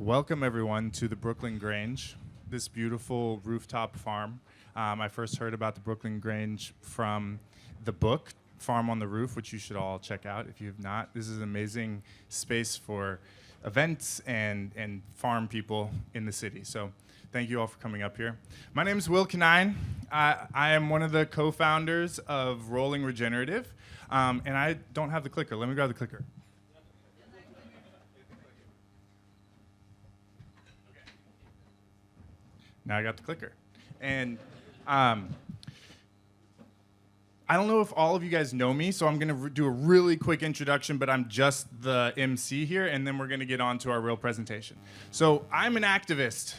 Welcome, everyone, to the Brooklyn Grange, this beautiful rooftop farm. I first heard about the Brooklyn Grange from the book, Farm on the Roof, which you should all check out if you have not. This is an amazing space for events and farm people in the city. So thank you all for coming up here. My name is Will Canine. I am one of the co-founders of Rolling Regenerative, and I don't have the clicker. Let me grab the clicker. Now I got the clicker. And I don't know if all of you guys know me, so I'm going to do a really quick introduction, but I'm just the MC here, and then we're going to get on to our real presentation. So I'm an activist.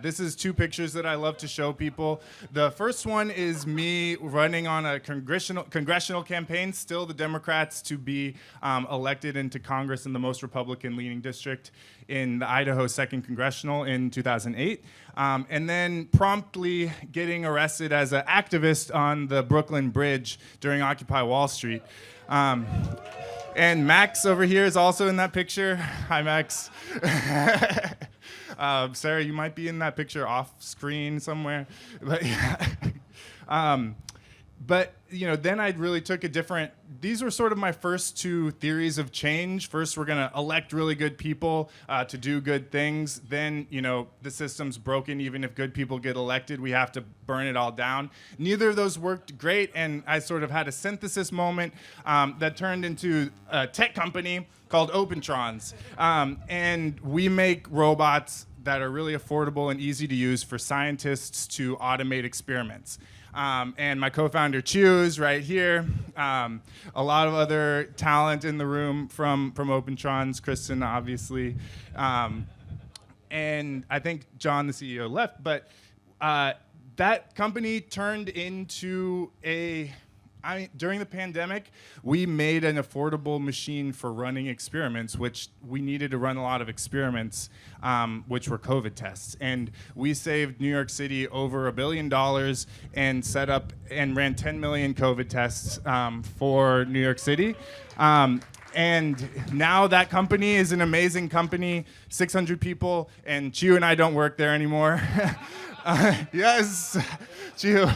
This is two pictures that I love to show people. The first one is me running on a congressional campaign, still the Democrats to be elected into Congress in the most Republican-leaning district in the Idaho 2nd Congressional in 2008. And then promptly getting arrested as an activist on the Brooklyn Bridge during Occupy Wall Street. And Max over here is also in that picture. Hi, Max. Sarah, you might be in that picture off screen somewhere. But, but you know, then I really took a different, these were sort of my first two theories of change. First, we're going to elect really good people to do good things. Then, you know, the system's broken. Even if good people get elected, we have to burn it all down. Neither of those worked great, and I sort of had a synthesis moment that turned into a tech company called Opentrons. And we make robots that are really affordable and easy to use for scientists to automate experiments. And my co-founder Chu is right here. A lot of other talent in the room from Opentrons, Kristen obviously. And I think John, the CEO, left, but that company turned into during the pandemic, we made an affordable machine for running experiments, which we needed to run a lot of experiments, which were COVID tests. And we saved New York City over $1 billion and set up and ran 10 million COVID tests for New York City. And now that company is an amazing company, 600 people, and Chu and I don't work there anymore. Yes, Chu.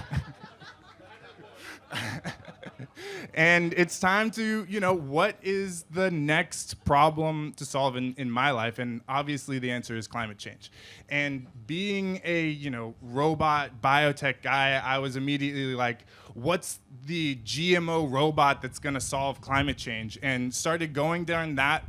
And it's time to, you know, what is the next problem to solve in my life? And obviously the answer is climate change. And being a, you know, robot biotech guy, I was immediately like, what's the GMO robot that's going to solve climate change? And started going down that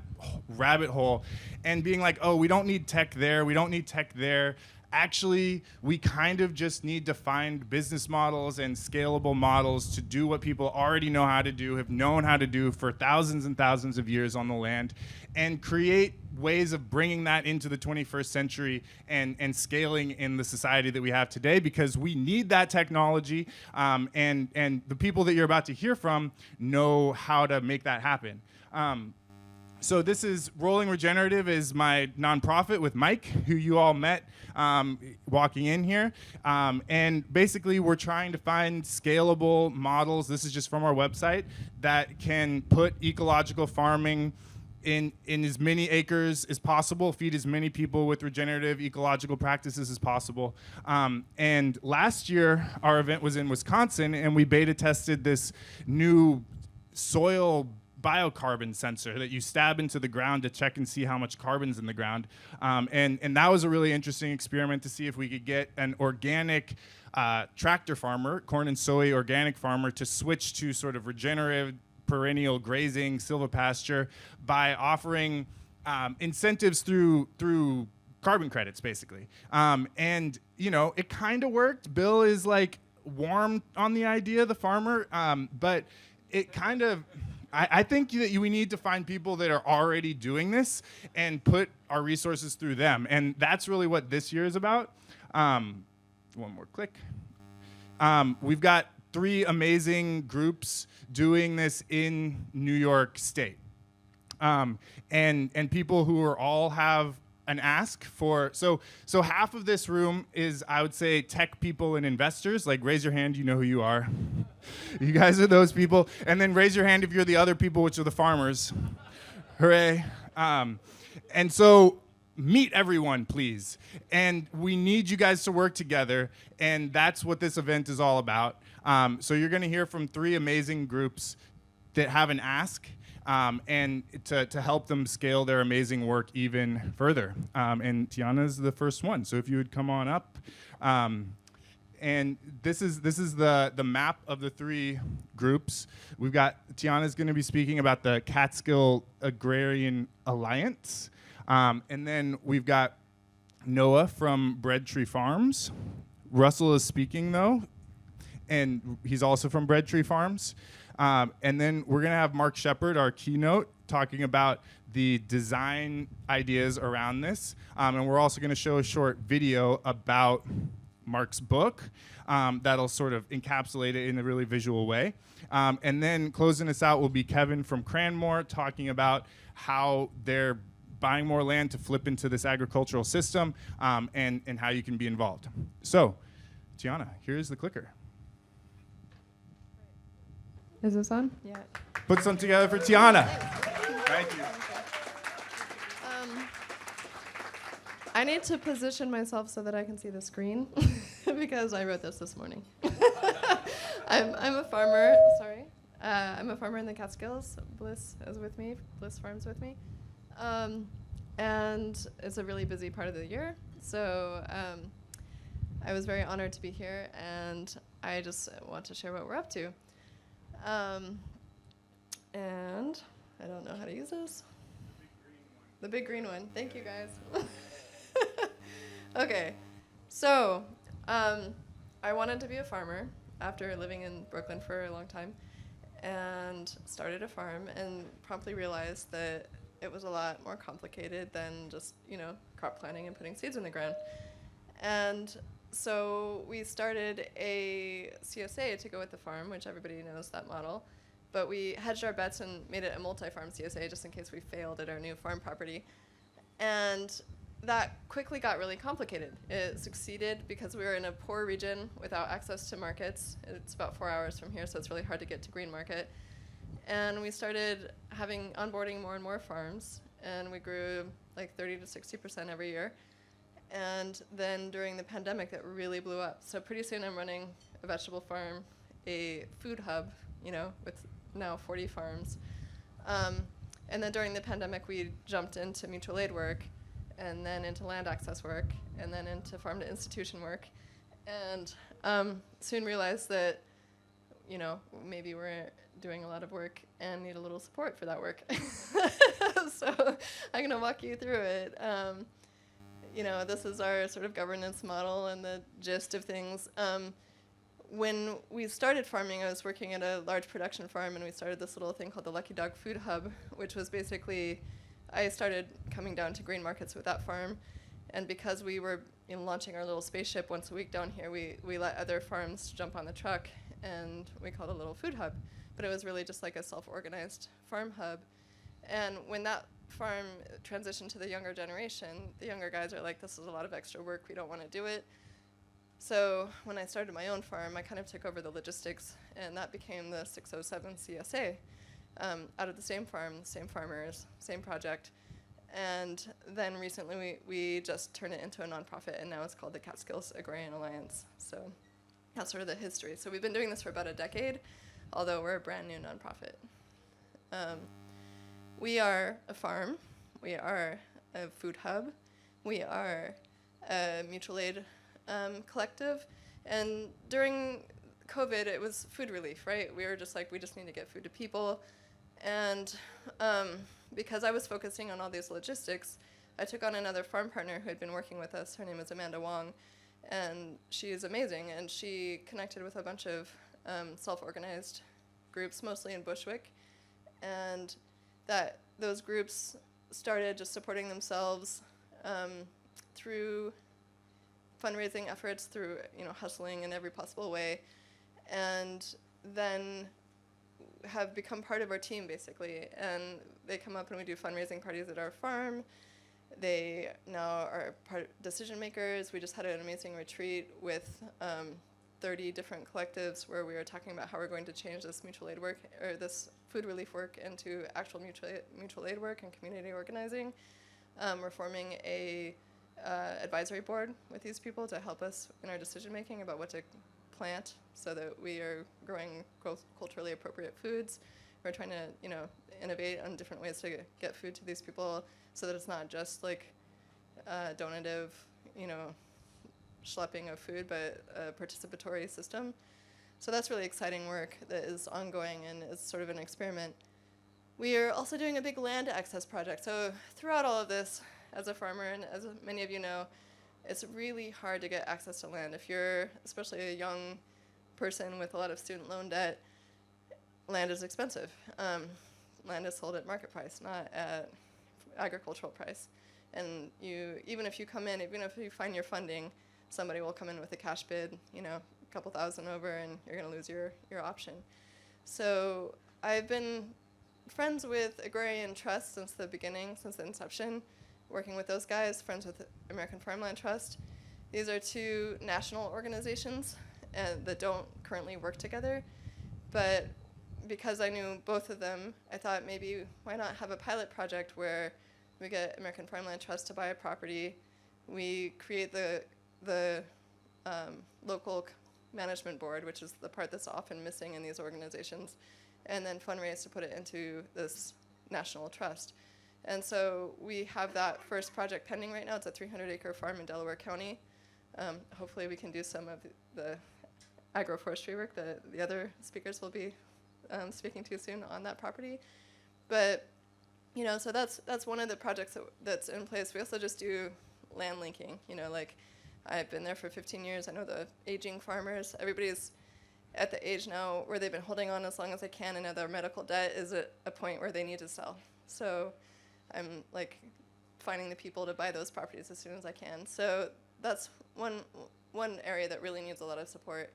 rabbit hole and being like, oh, we don't need tech there. We don't need tech there. Actually, we kind of just need to find business models and scalable models to do what people already know how to do, have known how to do for thousands and thousands of years on the land, and create ways of bringing that into the 21st century and scaling in the society that we have today, because we need that technology, and the people that you're about to hear from know how to make that happen. So this is Rolling Regenerative is my nonprofit with Mike, who you all met walking in here. And basically, we're trying to find scalable models. This is just from our website that can put ecological farming in as many acres as possible, feed as many people with regenerative ecological practices as possible. And last year, our event was in Wisconsin, and we beta tested this new soil biocarbon sensor that you stab into the ground to check and see how much carbon's in the ground. And that was a really interesting experiment to see if we could get an organic tractor farmer, corn and soy organic farmer, to switch to sort of regenerative, perennial grazing, silvopasture by offering incentives through carbon credits, basically. And, you know, it kind of worked. Bill is like warm on the idea, the farmer, but it kind of, I think that we need to find people that are already doing this and put our resources through them. And that's really what this year is about. One more click. We've got 3 amazing groups doing this in New York State. And people who are all have an ask for, so half of this room is, I would say, tech people and investors. Like, raise your hand, you know who you are. You guys are those people. And then raise your hand if you're the other people, which are the farmers. Hooray. And so meet everyone, please. And we need you guys to work together, and that's what this event is all about. So you're going to hear from 3 amazing groups that have an ask, and to help them scale their amazing work even further. And Tianna's the first one, so if you would come on up. And this is the map of the 3 groups. We've got Tianna's going to be speaking about the Catskill Agrarian Alliance. And then we've got Noah from Breadtree Farms. Russel is speaking, though, and he's also from Breadtree Farms. And then we're going to have Mark Shepard, our keynote, talking about the design ideas around this. And we're also going to show a short video about Mark's book that'll sort of encapsulate it in a really visual way. And then closing us out will be Kevin from CrannMor talking about how they're buying more land to flip into this agricultural system, and how you can be involved. So, Tianna, here's the clicker. Is this on? Yeah. Put some together for Tianna. Thank you. I need to position myself so that I can see the screen because I wrote this morning. I'm a farmer. Sorry. I'm a farmer in the Catskills. Bliss is with me. Bliss Farms with me. And it's a really busy part of the year. So I was very honored to be here, and I just want to share what we're up to. And I don't know how to use this. The big green one. Thank you, guys. Okay, so I wanted to be a farmer after living in Brooklyn for a long time, and started a farm and promptly realized that it was a lot more complicated than just, crop planting and putting seeds in the ground. And so we started a CSA to go with the farm, which everybody knows that model. But we hedged our bets and made it a multi-farm CSA just in case we failed at our new farm property. And that quickly got really complicated. It succeeded because we were in a poor region without access to markets. It's about 4 hours from here, so it's really hard to get to Green Market. And we started onboarding more and more farms, and we grew like 30 to 60% every year. And then during the pandemic, that really blew up. So pretty soon I'm running a vegetable farm, a food hub, with now 40 farms. And then during the pandemic, we jumped into mutual aid work, and then into land access work, and then into farm to institution work. And soon realized that, maybe we're doing a lot of work and need a little support for that work. So I'm going to walk you through it. This is our sort of governance model and the gist of things. When we started farming, I was working at a large production farm, and we started this little thing called the Lucky Dog Food Hub, which was basically, I started coming down to green markets with that farm. And because we were launching our little spaceship once a week down here, we let other farms jump on the truck, and we called it a little food hub. But it was really just like a self-organized farm hub. And when that farm transitioned to the younger generation, the younger guys are like, this is a lot of extra work, we don't want to do it. So when I started my own farm, I kind of took over the logistics, and that became the 607 CSA. Out of the same farm, same farmers, same project. And then recently we just turned it into a nonprofit, and now it's called the Catskills Agrarian Alliance. So that's sort of the history. So we've been doing this for about a decade, although we're a brand new nonprofit. We are a farm, we are a food hub, we are a mutual aid collective, and during COVID it was food relief, right? We were just like, we just need to get food to people, and because I was focusing on all these logistics, I took on another farm partner who had been working with us. Her name is Amanda Wong, and she is amazing, and she connected with a bunch of self-organized groups, mostly in Bushwick, and that those groups started just supporting themselves through fundraising efforts, through hustling in every possible way, and then have become part of our team basically. And they come up and we do fundraising parties at our farm. They now are decision makers. We just had an amazing retreat with 30 different collectives where we were talking about how we're going to change this mutual aid work, or this food relief work, into actual mutual aid work and community organizing. We're forming a advisory board with these people to help us in our decision making about what to plant so that we are growing culturally appropriate foods. We're trying to, innovate on different ways to get food to these people so that it's not just like donative, schlepping of food, but a participatory system. So that's really exciting work that is ongoing and is sort of an experiment. We are also doing a big land access project. So throughout all of this, as a farmer, and as many of you know, it's really hard to get access to land. If you're especially a young person with a lot of student loan debt, land is expensive. Land is sold at market price, not at agricultural price. And even if you come in, even if you find your funding, somebody will come in with a cash bid, a couple thousand over, and you're going to lose your option. So I've been friends with Agrarian Trust since the beginning, since the inception, working with those guys, friends with American Farmland Trust. These are two national organizations that don't currently work together, but because I knew both of them, I thought maybe why not have a pilot project where we get American Farmland Trust to buy a property, we create the local management board, which is the part that's often missing in these organizations, and then fundraise to put it into this national trust. And so we have that first project pending right now. It's a 300-acre farm in Delaware County. Hopefully we can do some of the agroforestry work that the other speakers will be speaking to soon on that property. But, so that's one of the projects that's in place. We also just do land linking. Like I've been there for 15 years. I know the aging farmers. Everybody's at the age now where they've been holding on as long as they can, and now their medical debt is at a point where they need to sell. So I'm like finding the people to buy those properties as soon as I can. So that's one area that really needs a lot of support.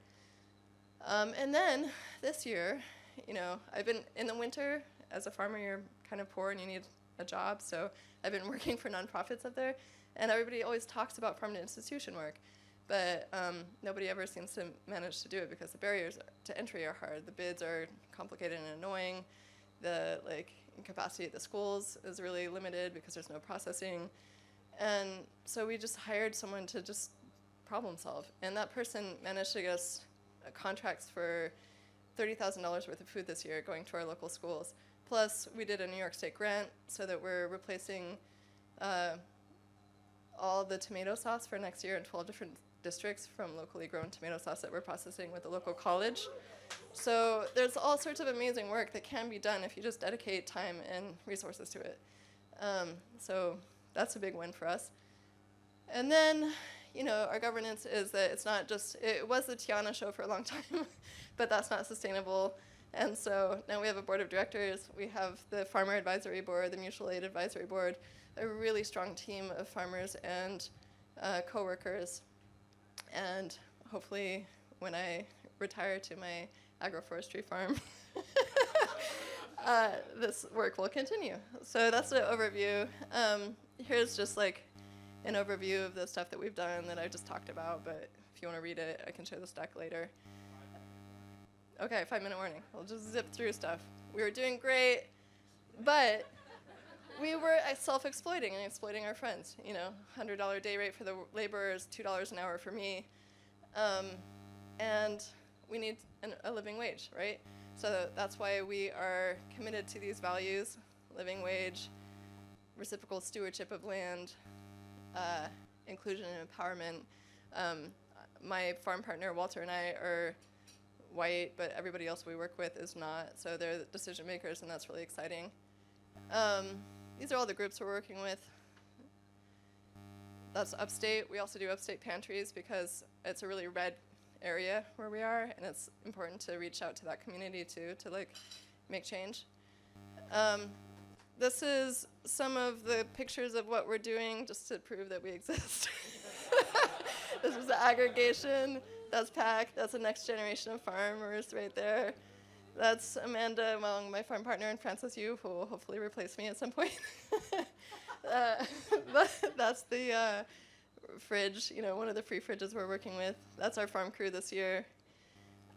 And then this year, I've been in the winter as a farmer, you're kind of poor and you need a job. So I've been working for nonprofits up there, and everybody always talks about farm to institution work, but nobody ever seems to manage to do it because the barriers to entry are hard. The bids are complicated and annoying. The capacity at the schools is really limited because there's no processing. And so we just hired someone to just problem solve. And that person managed to get us contracts for $30,000 worth of food this year going to our local schools. Plus, we did a New York State grant so that we're replacing all the tomato sauce for next year in 12 different districts from locally grown tomato sauce that we're processing with the local college. So there's all sorts of amazing work that can be done if you just dedicate time and resources to it. So that's a big win for us. And then, our governance is that it's not just, it was the Tianna show for a long time, but that's not sustainable. And so now we have a board of directors, we have the Farmer Advisory Board, the Mutual Aid Advisory Board, a really strong team of farmers and co-workers. And hopefully when I retire to my agroforestry farm, this work will continue. So that's the overview. Here's just an overview of the stuff that we've done that I just talked about, but if you want to read it, I can share the stack later. Okay, 5-minute warning. We'll just zip through stuff. We were doing great, but we were self-exploiting and exploiting our friends. $100 day rate for the laborers, $2 an hour for me. And we need a living wage, right? So that's why we are committed to these values: living wage, reciprocal stewardship of land, inclusion and empowerment. My farm partner, Walter, and I are white, but everybody else we work with is not, so they're the decision makers, and that's really exciting. These are all the groups we're working with. That's upstate. We also do upstate pantries because it's a really red area where we are, and it's important to reach out to that community too, to make change. This is some of the pictures of what we're doing just to prove that we exist. This is the aggregation. That's PAC. That's the next generation of farmers right there. That's Amanda Wong, my farm partner, and Francis Yu, who will hopefully replace me at some point. That's the fridge, one of the free fridges we're working with. That's our farm crew this year.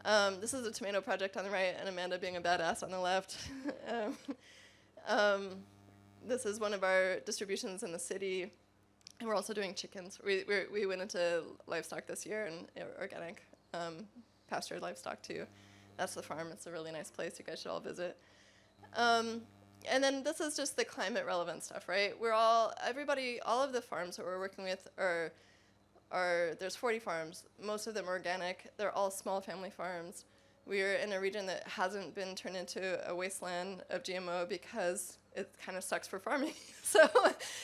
This is a tomato project on the right, and Amanda being a badass on the left. this is one of our distributions in the city, and we're also doing chickens. We went into livestock this year, and organic pastured livestock too. That's the farm. It's a really nice place. You guys should all visit. And then this is just the climate relevant stuff, right? All of the farms that we're working with are there's 40 farms. Most of them are organic. They're all small family farms. We're in a region that hasn't been turned into a wasteland of GMO because it kind of sucks for farming. So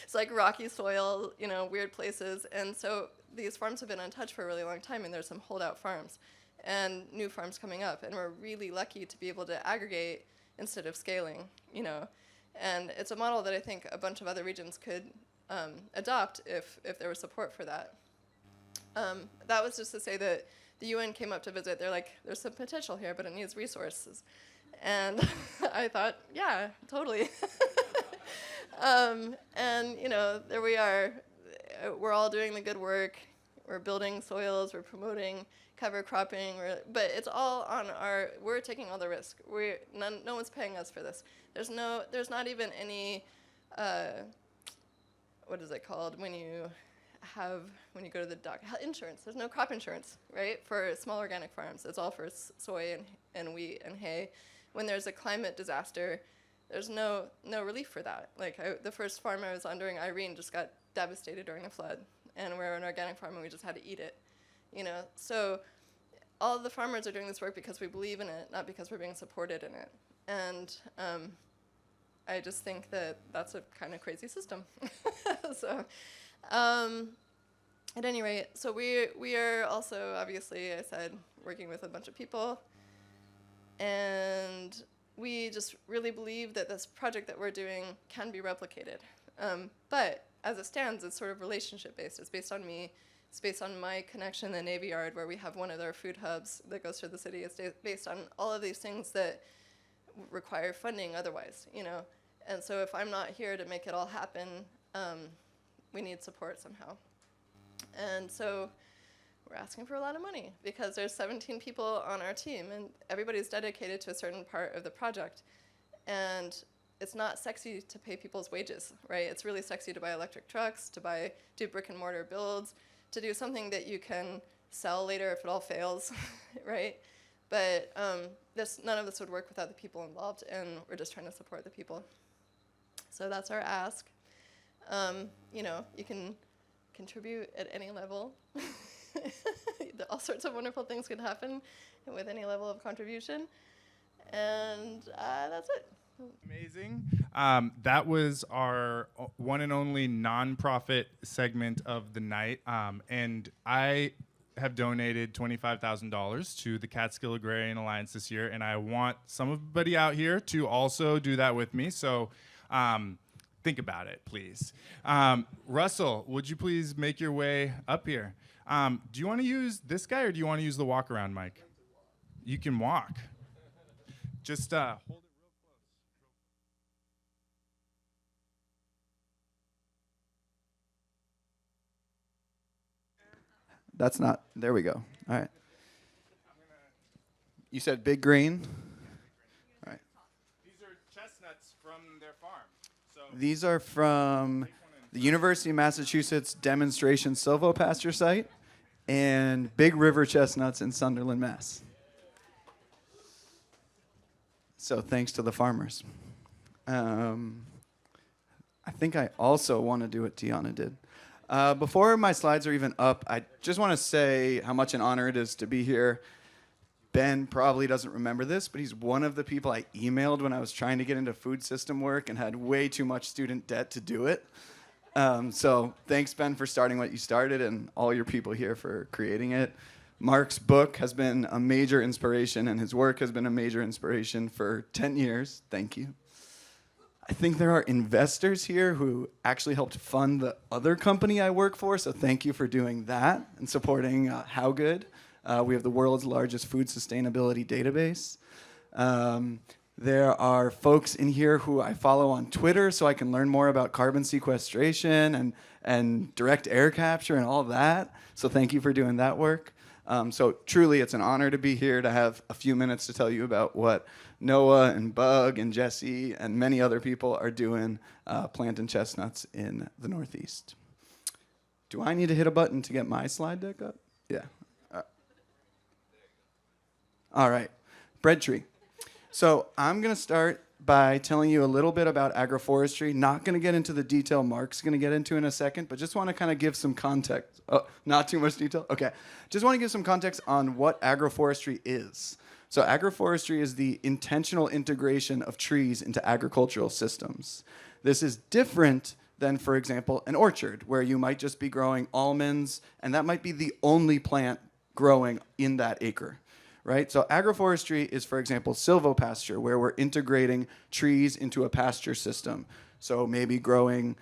it's like rocky soil, weird places. And so these farms have been untouched for a really long time, and there's some holdout farms and new farms coming up. And we're really lucky to be able to aggregate instead of scaling, And it's a model that I think a bunch of other regions could adopt if there was support for that. That was just to say that the UN came up to visit. They're like, there's some potential here, but it needs resources. And I thought, yeah, totally. And, there we are. We're all doing the good work. We're building soils. We're promoting cover cropping. But it's all on we're taking all the risk. No one's paying us for this. There's not even any, what is it called when you go to the doctor? Insurance. There's no crop insurance, right? For small organic farms. It's all for soy and wheat and hay. When there's a climate disaster, there's no relief for that. Like the first farm I was on during Irene just got devastated during a flood, and we're an organic farm and we just had to eat it, So all of the farmers are doing this work because we believe in it, not because we're being supported in it. And I just think that that's a kind of crazy system. So. At any rate, so we are also, obviously, I said, working with a bunch of people, and we just really believe that this project that we're doing can be replicated. But as it stands, it's sort of relationship-based. It's based on me. It's based on my connection in the Navy Yard, where we have one of their food hubs that goes through the city. It's based on all of these things that require funding otherwise, And so if I'm not here to make it all happen, we need support somehow. And so we're asking for a lot of money because there's 17 people on our team, and everybody's dedicated to a certain part of the project. And it's not sexy to pay people's wages, right? It's really sexy to buy electric trucks, to do brick and mortar builds, to do something that you can sell later if it all fails, right? But none of this would work without the people involved, and we're just trying to support the people. So that's our ask. You can contribute at any level. All sorts of wonderful things can happen with any level of contribution. And that's it. Amazing. That was our one and only nonprofit segment of the night. And I have donated $25,000 to the Catskill Agrarian Alliance this year, and I want somebody out here to also do that with me. So think about it, please. Russell, would you please make your way up here? Do you want to use this guy, or do you want to use the walk-around mic? You can walk. Just hold it real close. That's not, there we go. All right. You said big green? All right. These are chestnuts from their farm. So These are from the University of Massachusetts demonstration silvopasture site and Big River chestnuts in Sunderland, Mass. So thanks to the farmers. I think I also want to do what Tianna did. Before my slides are even up, I just want to say how much an honor it is to be here. Ben probably doesn't remember this, but he's one of the people I emailed when I was trying to get into food system work and had way too much student debt to do it. So thanks, Ben, for starting what you started, and all your people here for creating it. Mark's book has been a major inspiration, and his work has been a major inspiration for 10 years. Thank you. I think there are investors here who actually helped fund the other company I work for, so thank you for doing that and supporting How Good. We have the world's largest food sustainability database. There are folks in here who I follow on Twitter so I can learn more about carbon sequestration and direct air capture and all of that, so thank you for doing that work. So truly, it's an honor to be here, to have a few minutes to tell you about what Noah and Bug and Jesse and many other people are doing planting chestnuts in the Northeast. Do I need to hit a button to get my slide deck up? Yeah. All right. Breadtree. So I'm going to start by telling you a little bit about agroforestry. Not going to get into the detail Mark's going to get into in a second, but just want to kind of give some context. Oh, not too much detail? Okay. Just want to give some context on what agroforestry is. So agroforestry is the intentional integration of trees into agricultural systems. This is different than, for example, an orchard, where you might just be growing almonds, and that might be the only plant growing in that acre. Right? So agroforestry is, for example, silvopasture, where we're integrating trees into a pasture system. So maybe growing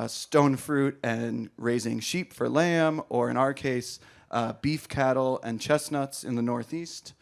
stone fruit and raising sheep for lamb, or in our case, beef cattle and chestnuts in the Northeast.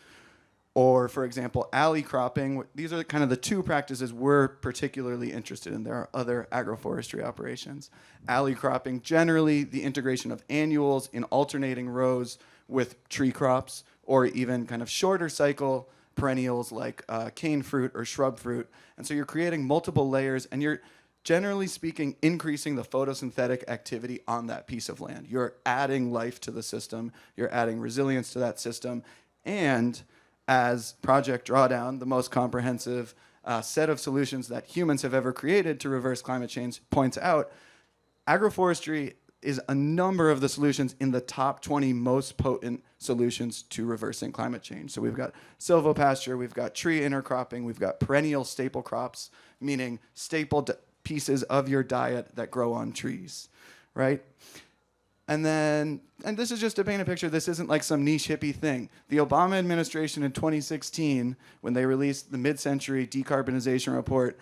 Or, for example, alley cropping. These are kind of the two practices we're particularly interested in. There are other agroforestry operations. Alley cropping, generally the integration of annuals in alternating rows with tree crops, or even kind of shorter cycle perennials like cane fruit or shrub fruit. And so you're creating multiple layers, and you're, generally speaking, increasing the photosynthetic activity on that piece of land. You're adding life to the system. You're adding resilience to that system. And as Project Drawdown, the most comprehensive set of solutions that humans have ever created to reverse climate change, points out, agroforestry is a number of the solutions in the top 20 most potent solutions to reversing climate change. So we've got silvopasture, we've got tree intercropping, we've got perennial staple crops, meaning staple pieces of your diet that grow on trees, right? And this is just to paint a picture, this isn't like some niche hippie thing. The Obama administration in 2016, when they released the mid-century decarbonization report,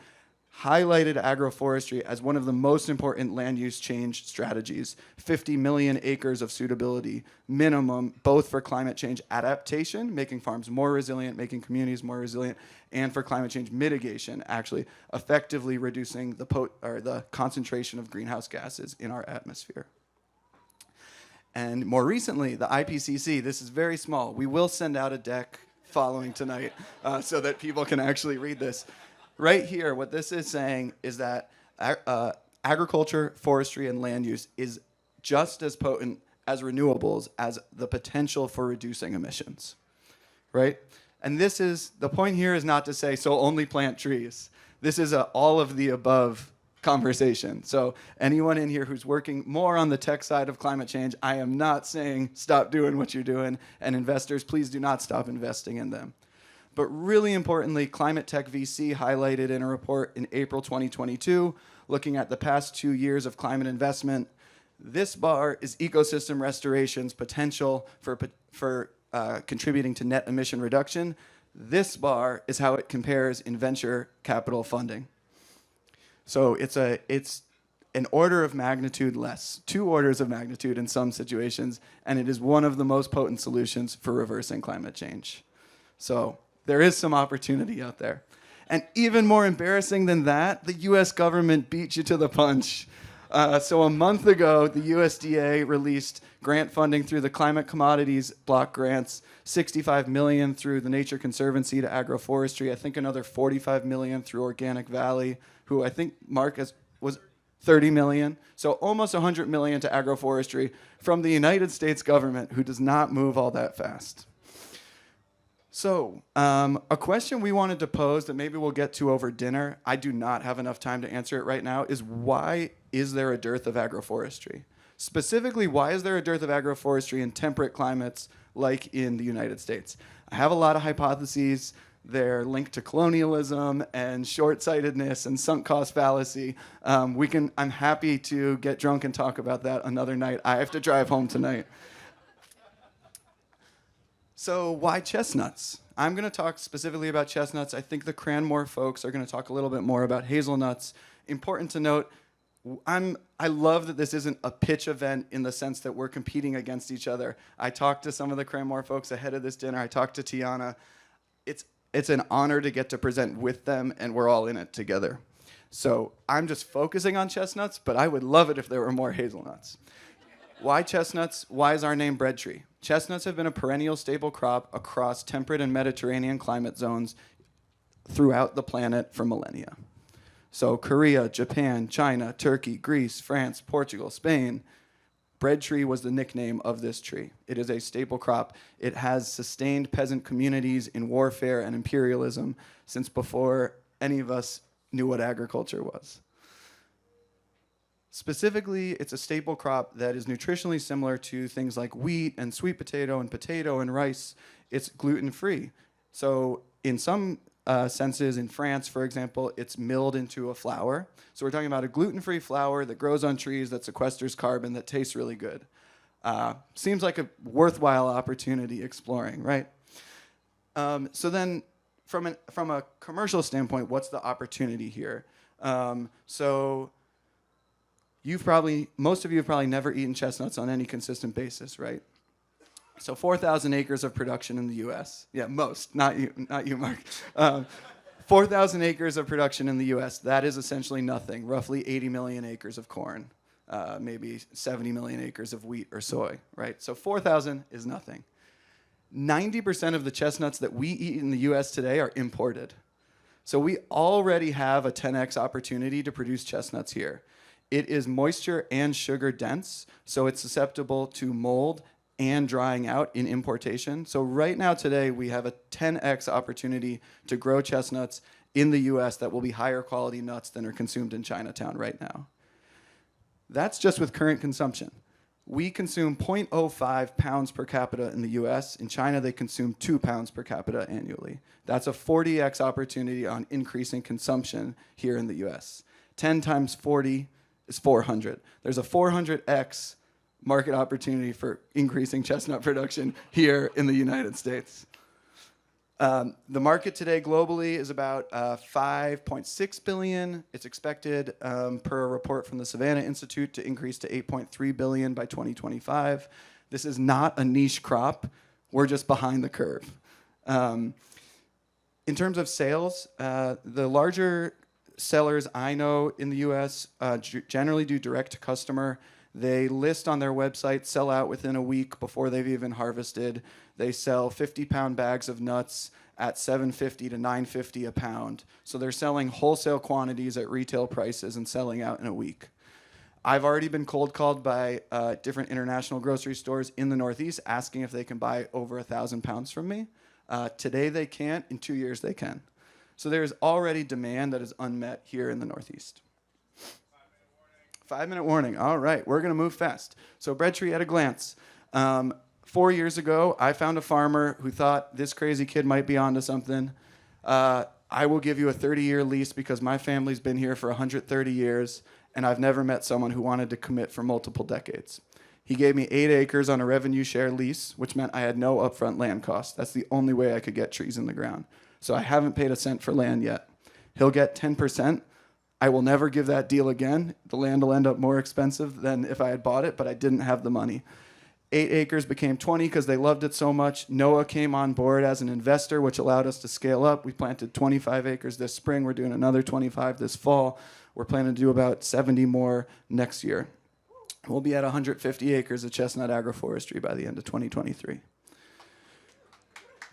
highlighted agroforestry as one of the most important land use change strategies. 50 million acres of suitability minimum, both for climate change adaptation, making farms more resilient, making communities more resilient, and for climate change mitigation, actually effectively reducing the concentration of greenhouse gases in our atmosphere. And more recently, the IPCC, this is very small. We will send out a deck following tonight so that people can actually read this. Right here, what this is saying is that agriculture, forestry, and land use is just as potent as renewables as the potential for reducing emissions, right? And this is, the point here is not to say, so only plant trees. This is a all of the above conversation. So anyone in here who's working more on the tech side of climate change, I am not saying stop doing what you're doing, and investors, please do not stop investing in them. But really importantly, Climate Tech VC highlighted in a report in April 2022, looking at the past 2 years of climate investment. This bar is ecosystem restoration's potential for contributing to net emission reduction. This bar is how it compares in venture capital funding. So it's an order of magnitude less, 2 orders of magnitude in some situations, and it is one of the most potent solutions for reversing climate change. So there is some opportunity out there. And even more embarrassing than that, the US government beat you to the punch. So a month ago, the USDA released grant funding through the Climate Commodities Block Grants, $65 million through the Nature Conservancy to agroforestry, I think another $45 million through Organic Valley, who I think Mark was $30 million. So almost $100 million to agroforestry from the United States government, who does not move all that fast. So, a question we wanted to pose that maybe we'll get to over dinner, I do not have enough time to answer it right now, is why is there a dearth of agroforestry? Specifically, why is there a dearth of agroforestry in temperate climates like in the United States? I have a lot of hypotheses. They're linked to colonialism and short-sightedness and sunk cost fallacy. I'm happy to get drunk and talk about that another night. I have to drive home tonight. So why chestnuts? I'm going to talk specifically about chestnuts. I think the CrannMor folks are going to talk a little bit more about hazelnuts. Important to note, I love that this isn't a pitch event in the sense that we're competing against each other. I talked to some of the CrannMor folks ahead of this dinner. I talked to Tianna. It's an honor to get to present with them, and we're all in it together. So I'm just focusing on chestnuts, but I would love it if there were more hazelnuts. Why chestnuts? Why is our name Breadtree? Chestnuts have been a perennial staple crop across temperate and Mediterranean climate zones throughout the planet for millennia. So Korea, Japan, China, Turkey, Greece, France, Portugal, Spain. Breadtree was the nickname of this tree. It is a staple crop. It has sustained peasant communities in warfare and imperialism since before any of us knew what agriculture was. Specifically, it's a staple crop that is nutritionally similar to things like wheat and sweet potato and rice. It's gluten-free. So in some senses, in France, for example, it's milled into a flour. So we're talking about a gluten-free flour that grows on trees, that sequesters carbon, that tastes really good. Seems like a worthwhile opportunity exploring, right? So then from a commercial standpoint, what's the opportunity here? So most of you have probably never eaten chestnuts on any consistent basis, right? So 4,000 acres of production in the U.S. Yeah, most, not you, Mark. 4,000 acres of production in the U.S. That is essentially nothing. Roughly 80 million acres of corn, maybe 70 million acres of wheat or soy, right? So 4,000 is nothing. 90% of the chestnuts that we eat in the U.S. today are imported. So we already have a 10x opportunity to produce chestnuts here. It is moisture and sugar dense, so it's susceptible to mold and drying out in importation. So right now today, we have a 10x opportunity to grow chestnuts in the US that will be higher quality nuts than are consumed in Chinatown right now. That's just with current consumption. We consume 0.05 pounds per capita in the US. In China, they consume 2 pounds per capita annually. That's a 40x opportunity on increasing consumption here in the US. 10 times 40 is 400. There's a 400x market opportunity for increasing chestnut production here in the United States. The market today globally is about 5.6 billion. It's expected, per a report from the Savannah Institute, to increase to 8.3 billion by 2025. This is not a niche crop. We're just behind the curve. In terms of sales, the larger sellers I know in the US generally do direct to customer. They list on their website, sell out within a week before they've even harvested. They sell 50-pound bags of nuts at $7.50 to $9.50 a pound. So they're selling wholesale quantities at retail prices and selling out in a week. I've already been cold called by different international grocery stores in the Northeast asking if they can buy over 1,000 pounds from me. Today they can't. In 2 years they can. So there's already demand that is unmet here in the Northeast. 5-minute warning. All right, we're going to move fast. So Breadtree at a glance. 4 years ago, I found a farmer who thought this crazy kid might be onto something. I will give you a 30-year lease because my family's been here for 130 years, and I've never met someone who wanted to commit for multiple decades. He gave me 8 acres on a revenue share lease, which meant I had no upfront land costs. That's the only way I could get trees in the ground. So I haven't paid a cent for land yet. He'll get 10%. I will never give that deal again. The land will end up more expensive than if I had bought it, but I didn't have the money. 8 acres became 20 because they loved it so much. Noah came on board as an investor, which allowed us to scale up. We planted 25 acres this spring. We're doing another 25 this fall. We're planning to do about 70 more next year. We'll be at 150 acres of chestnut agroforestry by the end of 2023.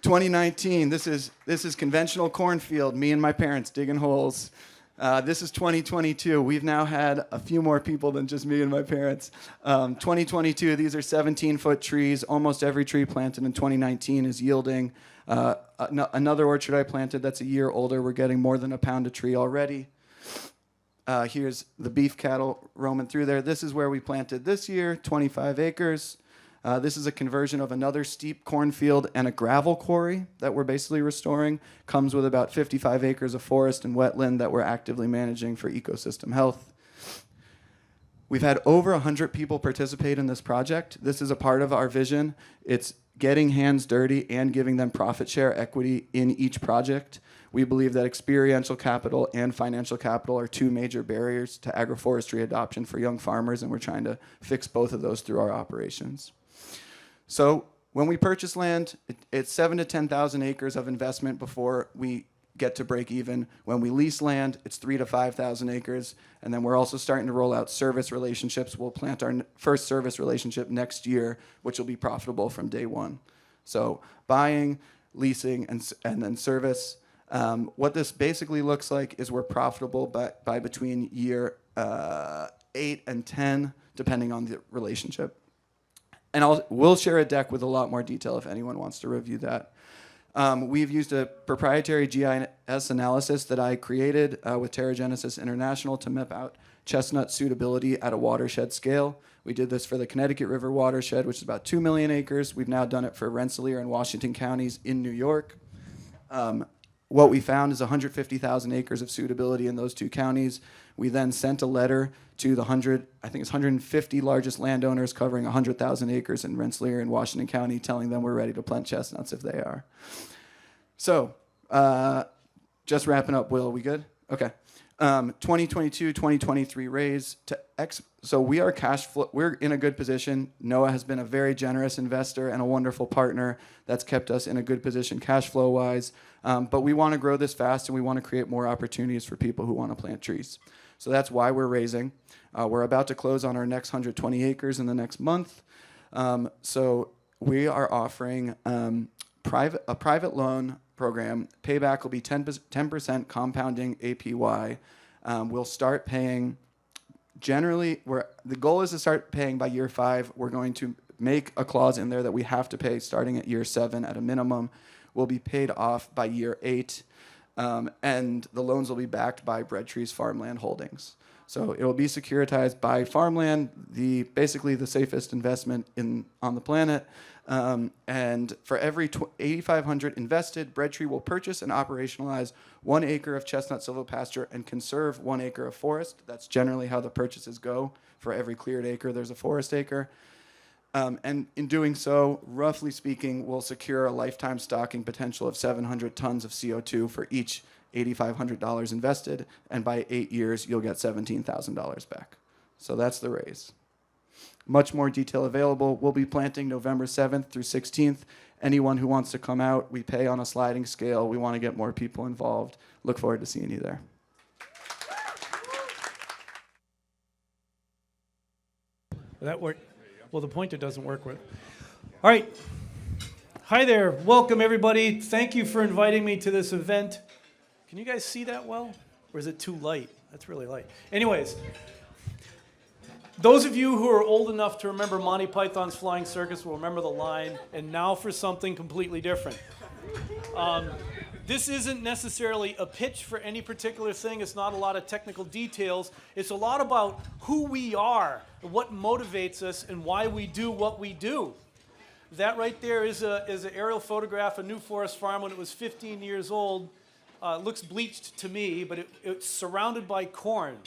2019, this is conventional cornfield, me and my parents digging holes. This is 2022. We've now had a few more people than just me and my parents. 2022, these are 17-foot trees. Almost every tree planted in 2019 is yielding. Another orchard I planted that's a year older, we're getting more than a pound a tree already. Here's the beef cattle roaming through there. This is where we planted this year, 25 acres. This is a conversion of another steep cornfield and a gravel quarry that we're basically restoring. Comes with about 55 acres of forest and wetland that we're actively managing for ecosystem health. We've had over 100 people participate in this project. This is a part of our vision. It's getting hands dirty and giving them profit share equity in each project. We believe that experiential capital and financial capital are two major barriers to agroforestry adoption for young farmers, and we're trying to fix both of those through our operations. So when we purchase land, it's 7,000 to 10,000 acres of investment before we get to break even. When we lease land, it's 3,000 to 5,000 acres. And then we're also starting to roll out service relationships. We'll plant our first service relationship next year, which will be profitable from day one. So buying, leasing, and then service. What this basically looks like is we're profitable by between year 8 and 10, depending on the relationship. And we'll share a deck with a lot more detail if anyone wants to review that. We've used a proprietary GIS analysis that I created with Terragenesis International to map out chestnut suitability at a watershed scale. We did this for the Connecticut River watershed, which is about 2 million acres. We've now done it for Rensselaer and Washington counties in New York. What we found is 150,000 acres of suitability in those 2 counties. We then sent a letter to the 150 largest landowners covering 100,000 acres in Rensselaer and Washington County, telling them we're ready to plant chestnuts if they are. So, just wrapping up, Will, we good? Okay. 2022, 2023 raise to so we are cash flow. We're in a good position. Noah has been a very generous investor and a wonderful partner that's kept us in a good position cash flow wise. But we want to grow this fast and we want to create more opportunities for people who want to plant trees. So that's why we're raising. We're about to close on our next 120 acres in the next month. So we are offering a private loan program. Payback will be 10% compounding APY. We'll start paying. Generally, the goal is to start paying by year 5. We're going to make a clause in there that we have to pay starting at year 7 at a minimum. We'll be paid off by year 8, and the loans will be backed by Breadtree's farmland holdings. So it will be securitized by farmland, basically the safest investment on the planet. And for every 8,500 invested, Breadtree will purchase and operationalize 1 acre of chestnut silvopasture and conserve 1 acre of forest. That's generally how the purchases go. For every cleared acre, there's a forest acre. And in doing so, roughly speaking, we'll secure a lifetime stocking potential of 700 tons of CO2 for each $8,500 invested. And by 8 years, you'll get $17,000 back. So that's the raise. Much more detail available. We'll be planting November 7th through 16th. Anyone who wants to come out, we pay on a sliding scale. We want to get more people involved. Look forward to seeing you there. That worked. Well, the pointer doesn't work with. All right. Hi there. Welcome, everybody. Thank you for inviting me to this event. Can you guys see that well? Or is it too light? That's really light. Anyways, those of you who are old enough to remember Monty Python's Flying Circus will remember the line, and now for something completely different. This isn't necessarily a pitch for any particular thing. It's not a lot of technical details. It's a lot about who we are, what motivates us, and why we do what we do. That right there is an aerial photograph of New Forest Farm when it was 15 years old. It looks bleached to me, but it's surrounded by corn.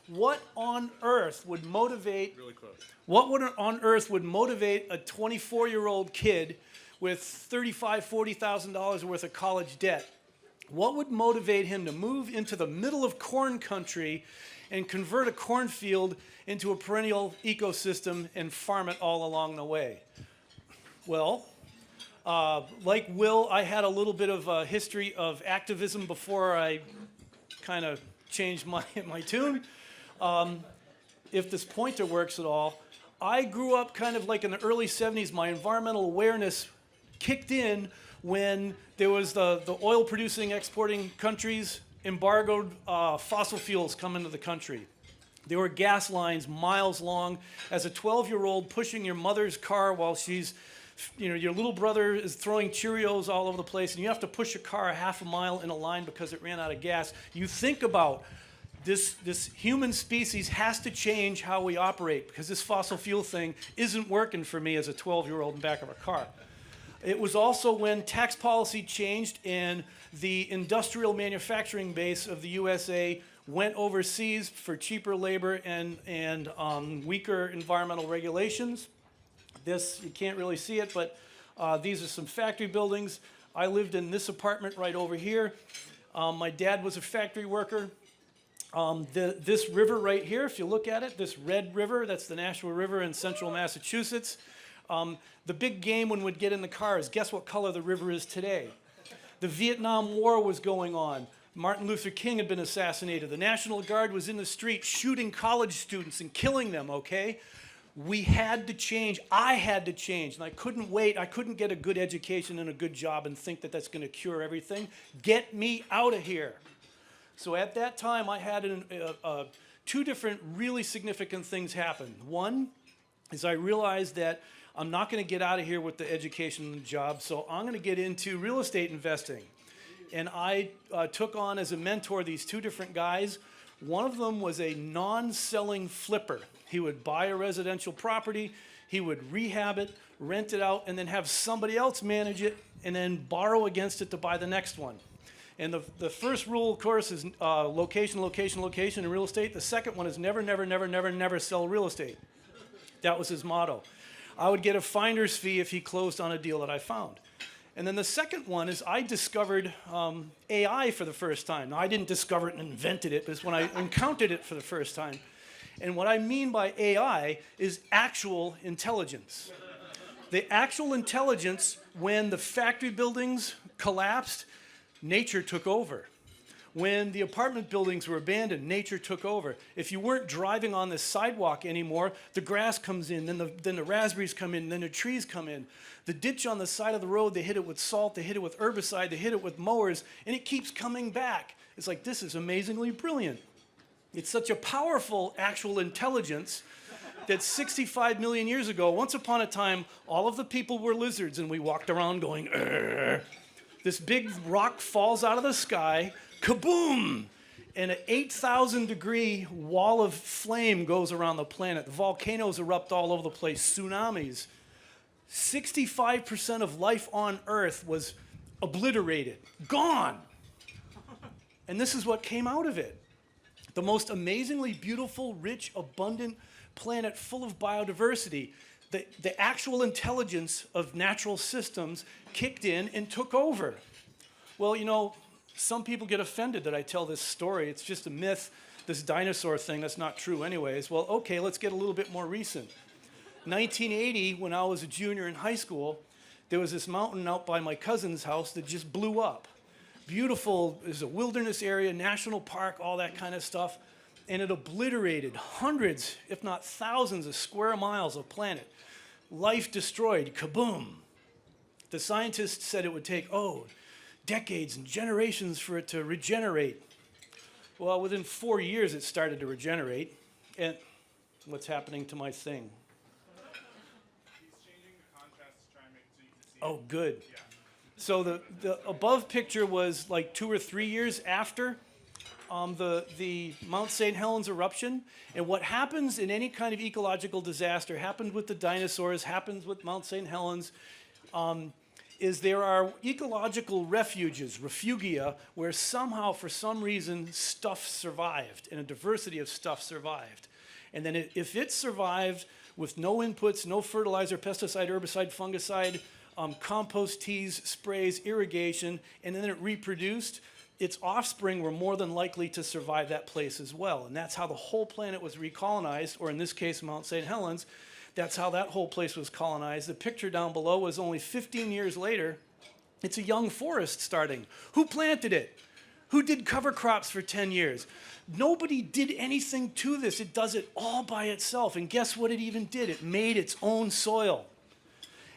What on earth would motivate? Really close. What on earth would motivate a 24-year-old kid with $35,000, $40,000 worth of college debt? What would motivate him to move into the middle of corn country and convert a cornfield into a perennial ecosystem and farm it all along the way? Well, like Will, I had a little bit of a history of activism before I kind of changed my tune. If this pointer works at all, I grew up kind of like in the early 70s. My environmental awareness kicked in when there was the oil-producing, exporting countries embargoed fossil fuels come into the country. There were gas lines miles long. As a 12-year-old pushing your mother's car while she's, your little brother is throwing Cheerios all over the place, and you have to push your car a half a mile in a line because it ran out of gas. You think about this human species has to change how we operate because this fossil fuel thing isn't working for me as a 12-year-old in the back of a car. It was also when tax policy changed and the industrial manufacturing base of the USA went overseas for cheaper labor and weaker environmental regulations. This, you can't really see it, but these are some factory buildings. I lived in this apartment right over here. My dad was a factory worker. This river right here, if you look at it, this Red River, that's the Nashua River in central Massachusetts. The big game when we'd get in the car is guess what color the river is today? The Vietnam War was going on. Martin Luther King had been assassinated. The National Guard was in the street shooting college students and killing them, okay? We had to change. I had to change, and I couldn't wait. I couldn't get a good education and a good job and think that that's going to cure everything. Get me out of here. So at that time, I had two different really significant things happen. One is I realized that I'm not going to get out of here with the education and job, so I'm going to get into real estate investing. And I took on as a mentor these two different guys. One of them was a non-selling flipper. He would buy a residential property, he would rehab it, rent it out, and then have somebody else manage it, and then borrow against it to buy the next one. And the first rule, of course, is location, location, location in real estate. The second one is never, never, never, never, never sell real estate. That was his motto. I would get a finder's fee if he closed on a deal that I found. And then the second one is I discovered AI for the first time. Now, I didn't discover it and invented it, but it's when I encountered it for the first time. And what I mean by AI is actual intelligence. The actual intelligence, when the factory buildings collapsed, nature took over. When the apartment buildings were abandoned, nature took over. If you weren't driving on the sidewalk anymore, the grass comes in, then the raspberries come in, then the trees come in. The ditch on the side of the road, they hit it with salt, they hit it with herbicide, they hit it with mowers, and it keeps coming back. It's like, this is amazingly brilliant. It's such a powerful actual intelligence that 65 million years ago, once upon a time, all of the people were lizards, and we walked around going, "Arr." This big rock falls out of the sky, kaboom! And an 8,000 degree wall of flame goes around the planet. The volcanoes erupt all over the place, tsunamis. 65% of life on Earth was obliterated, gone. And this is what came out of it. The most amazingly beautiful, rich, abundant planet full of biodiversity. The actual intelligence of natural systems kicked in and took over. Well, you know, some people get offended that I tell this story. It's just a myth, this dinosaur thing. That's not true anyways. Well, okay, let's get a little bit more recent. 1980, when I was a junior in high school, there was this mountain out by my cousin's house that just blew up. Beautiful, there's a wilderness area, national park, all that kind of stuff. And it obliterated hundreds, if not thousands of square miles of planet. Life destroyed, kaboom. The scientists said it would take, decades and generations for it to regenerate. Well, within 4 years, it started to regenerate. And what's happening to my thing? He's changing the contrast to try and make it so you can see Oh, it. good. Yeah. So the above picture was like 2 or 3 years after the Mount St. Helens eruption. And what happens in any kind of ecological disaster, happened with the dinosaurs, happens with Mount St. Helens, is there are ecological refuges, refugia, where somehow, for some reason, stuff survived, and a diversity of stuff survived. And then if it survived with no inputs, no fertilizer, pesticide, herbicide, fungicide, compost teas, sprays, irrigation, and then it reproduced, its offspring were more than likely to survive that place as well. And that's how the whole planet was recolonized, or in this case, Mount St. Helens. That's how that whole place was colonized. The picture down below was only 15 years later. It's a young forest starting. Who planted it? Who did cover crops for 10 years? Nobody did anything to this. It does it all by itself. And guess what it even did? It made its own soil.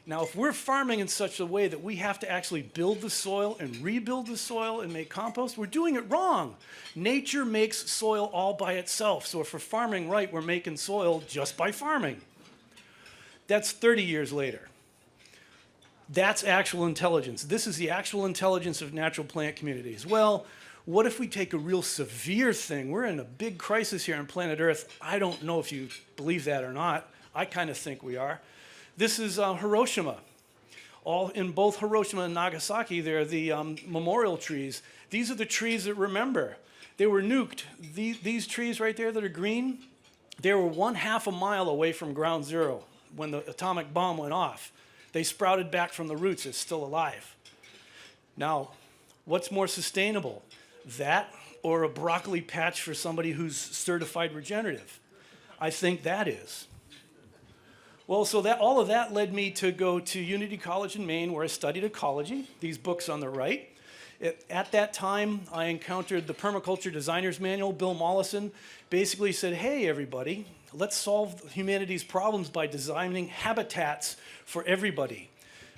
Now, if we're farming in such a way that we have to actually build the soil and rebuild the soil and make compost, we're doing it wrong. Nature makes soil all by itself. So if we're farming right, we're making soil just by farming. That's 30 years later. That's actual intelligence. This is the actual intelligence of natural plant communities. Well, what if we take a real severe thing? We're in a big crisis here on planet Earth. I don't know if you believe that or not. I kind of think we are. This is Hiroshima. All in both Hiroshima and Nagasaki, they're the memorial trees. These are the trees that remember. They were nuked. These trees right there that are green, they were 1/2 a mile away from ground zero when the atomic bomb went off. They sprouted back from the roots. It's still alive. Now, what's more sustainable? That or a broccoli patch for somebody who's certified regenerative? I think that is. Well, so all of that led me to go to Unity College in Maine, where I studied ecology, these books on the right. At that time, I encountered the Permaculture Designer's Manual. Bill Mollison basically said, hey, everybody, let's solve humanity's problems by designing habitats for everybody.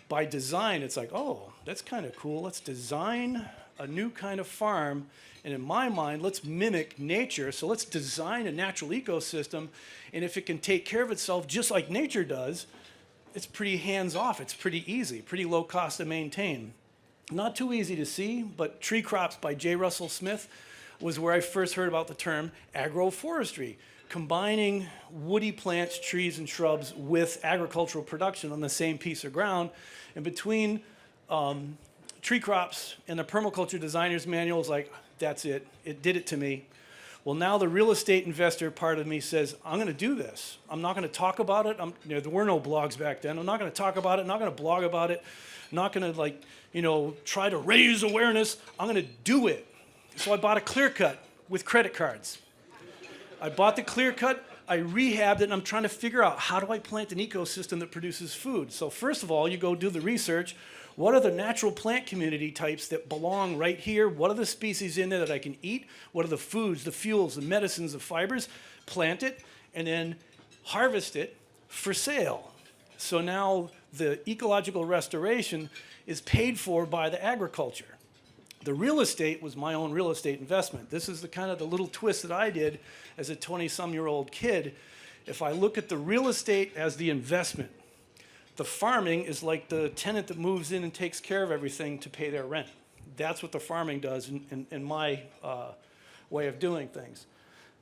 By design, it's like, oh, that's kind of cool. Let's design a new kind of farm. And in my mind, let's mimic nature. So let's design a natural ecosystem. And if it can take care of itself just like nature does, it's pretty hands-off. It's pretty easy, pretty low cost to maintain. Not too easy to see, but Tree Crops by J. Russell Smith was where I first heard about the term agroforestry, combining woody plants, trees, and shrubs with agricultural production on the same piece of ground. And between Tree Crops and the Permaculture Designer's Manual, is like, that's it. It did it to me. Well, now the real estate investor part of me says, I'm going to do this. I'm not going to talk about it. There were no blogs back then. I'm not going to talk about it. I'm not going to blog about it. I'm not going to, try to raise awareness. I'm going to do it. So I bought a clear cut with credit cards. I bought the clear cut. I rehabbed it, and I'm trying to figure out, how do I plant an ecosystem that produces food? So first of all, you go do the research. What are the natural plant community types that belong right here? What are the species in there that I can eat? What are the foods, the fuels, the medicines, the fibers? Plant it, and then harvest it for sale. So now the ecological restoration is paid for by the agriculture. The real estate was my own real estate investment. This is the kind of the little twist that I did as a 20-some-year-old kid. If I look at the real estate as the investment, the farming is like the tenant that moves in and takes care of everything to pay their rent. That's what the farming does in my way of doing things.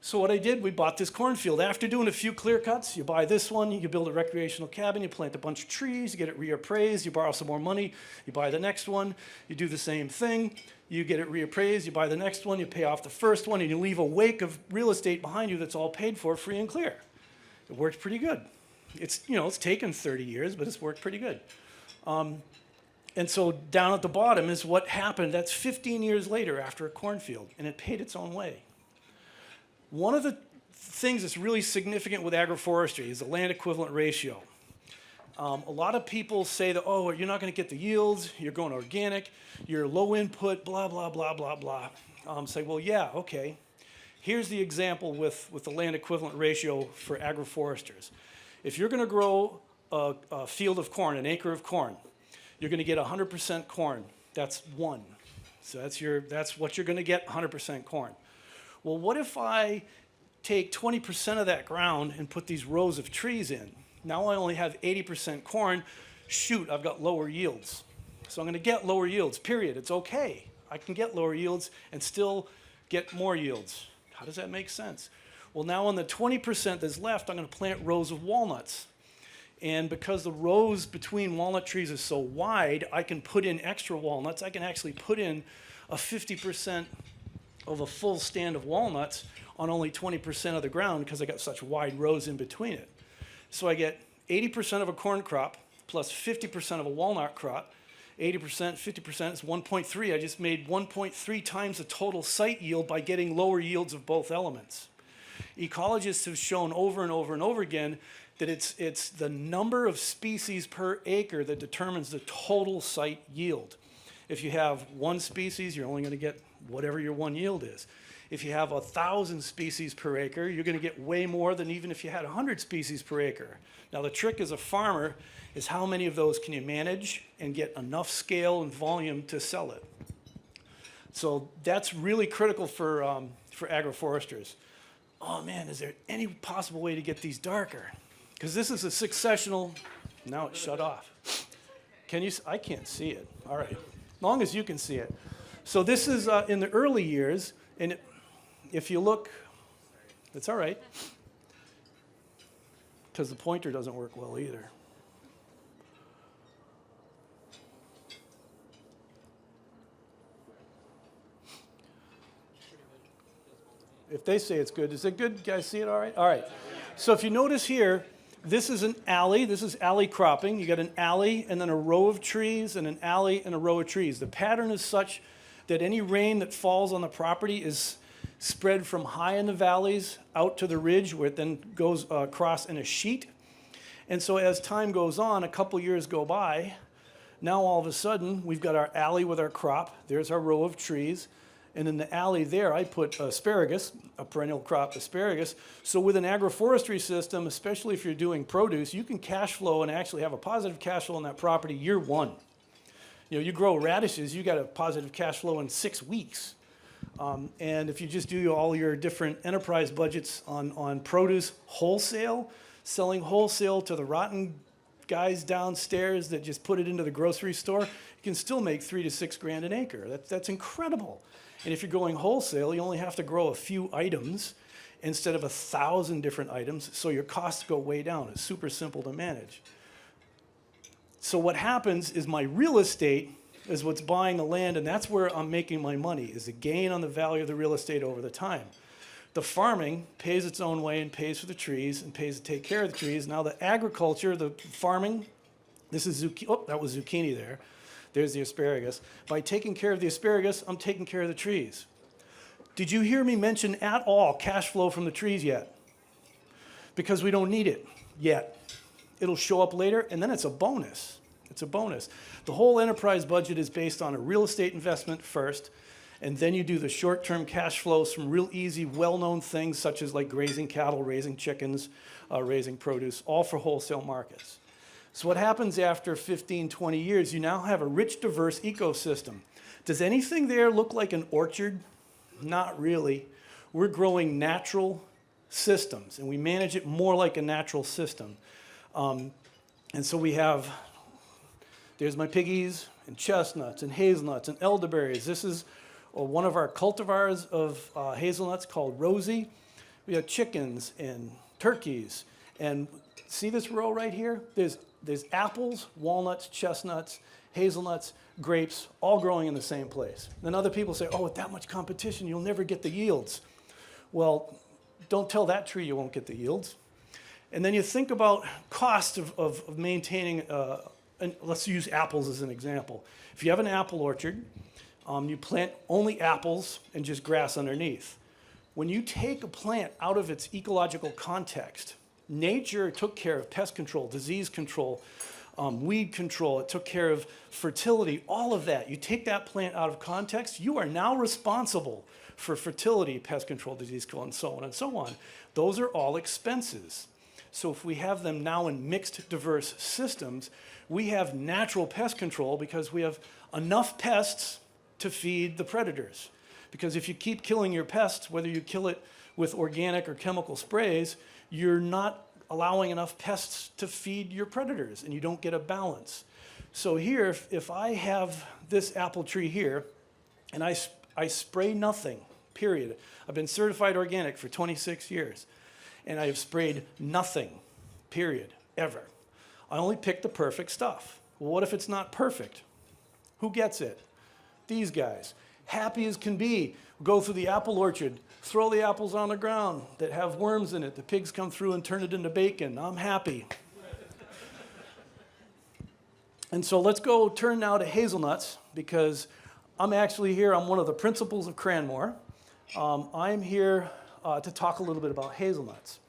So what I did, we bought this cornfield. After doing a few clear cuts, you buy this one, you build a recreational cabin, you plant a bunch of trees, you get it reappraised, you borrow some more money, you buy the next one, you do the same thing, you get it reappraised, you buy the next one, you pay off the first one, and you leave a wake of real estate behind you that's all paid for, free and clear. It worked pretty good. It's taken 30 years, but it's worked pretty good. And so down at the bottom is what happened. That's 15 years later after a cornfield, and it paid its own way. One of the things that's really significant with agroforestry is the land equivalent ratio. A lot of people say that, oh, you're not going to get the yields, you're going organic, you're low input, blah, blah, blah, blah, blah. Say, well, yeah, okay. Here's the example with the land equivalent ratio for agroforesters. If you're going to grow a field of corn, an acre of corn, you're going to get 100% corn. That's one. So that's what you're going to get, 100% corn. Well, what if I take 20% of that ground and put these rows of trees in? Now I only have 80% corn. Shoot, I've got lower yields. So I'm going to get lower yields, period. It's okay. I can get lower yields and still get more yields. How does that make sense? Well, now on the 20% that's left, I'm going to plant rows of walnuts. And because the rows between walnut trees is so wide, I can put in extra walnuts. I can actually put in a 50% of a full stand of walnuts on only 20% of the ground because I got such wide rows in between it. So I get 80% of a corn crop plus 50% of a walnut crop. 80%, 50% is 1.3. I just made 1.3 times the total site yield by getting lower yields of both elements. Ecologists have shown over and over and over again that it's the number of species per acre that determines the total site yield. If you have one species, you're only going to get whatever your one yield is. If you have 1,000 species per acre, you're going to get way more than even if you had 100 species per acre. Now the trick as a farmer is how many of those can you manage and get enough scale and volume to sell it. So that's really critical for agroforesters. Oh man, is there any possible way to get these darker? Because this is a successional, now it's shut off. Can you, I can't see it. All right, as long as you can see it. So this is in the early years, and if you look, it's all right, because the pointer doesn't work well either. If they say it's good, is it good? You guys see it all right? All right. So if you notice here, this is an alley. This is alley cropping. You got an alley and then a row of trees and an alley and a row of trees. The pattern is such that any rain that falls on the property is spread from high in the valleys out to the ridge where it then goes across in a sheet. And so as time goes on, a couple years go by, Now all of a sudden, we've got our alley with our crop. There's our row of trees. And in the alley there, I put asparagus, a perennial crop asparagus. So with an agroforestry system, especially if you're doing produce, you can cash flow and actually have a positive cash flow on that property year one. You know, you grow radishes, you got a positive cash flow in 6 weeks. And if you just do all your different enterprise budgets on produce wholesale, selling wholesale to the rotten guys downstairs that just put it into the grocery store, you can still make $3 to $6 grand an acre. That's incredible. And if you're going wholesale, you only have to grow a few items instead of 1,000 different items, so your costs go way down. It's super simple to manage. So what happens is my real estate is what's buying the land, and that's where I'm making my money, is the gain on the value of the real estate over the time. The farming pays its own way and pays for the trees and pays to take care of the trees. Now the agriculture, the farming, this is zucchini, oh, that was zucchini there. There's the asparagus. By taking care of the asparagus, I'm taking care of the trees. Did you hear me mention at all cash flow from the trees yet? Because we don't need it yet. It'll show up later, and then it's a bonus. It's a bonus. The whole enterprise budget is based on a real estate investment first, and then you do the short-term cash flows from real easy, well-known things such as like grazing cattle, raising chickens, raising produce, all for wholesale markets. So what happens after 15, 20 years, you now have a rich, diverse ecosystem. Does anything there look like an orchard? Not really. We're growing natural systems, and we manage it more like a natural system. And so we have, there's my piggies, and chestnuts, and hazelnuts, and elderberries. This is one of our cultivars of hazelnuts called Rosie. We have chickens and turkeys. And see this row right here? There's apples, walnuts, chestnuts, hazelnuts, grapes, all growing in the same place. Then other people say, oh, with that much competition, you'll never get the yields. Well, don't tell that tree you won't get the yields. And then you think about cost of maintaining, and let's use apples as an example. If you have an apple orchard, you plant only apples and just grass underneath. When you take a plant out of its ecological context, nature took care of pest control, disease control, weed control, it took care of fertility, all of that. You take that plant out of context, you are now responsible for fertility, pest control, disease control, and so on and so on. Those are all expenses. So if we have them now in mixed, diverse systems, we have natural pest control because we have enough pests to feed the predators. Because if you keep killing your pests, whether you kill it with organic or chemical sprays, you're not allowing enough pests to feed your predators, and you don't get a balance. So here, if I have this apple tree here, and I spray nothing, period. I've been certified organic for 26 years, and I have sprayed nothing, period, ever. I only pick the perfect stuff. Well, what if it's not perfect? Who gets it? These guys. Happy as can be, go through the apple orchard, throw the apples on the ground that have worms in it. The pigs come through and turn it into bacon. I'm happy. And so let's go turn now to hazelnuts, because I'm actually here. I'm one of the principals of CrannMor. I'm here to talk a little bit about hazelnuts.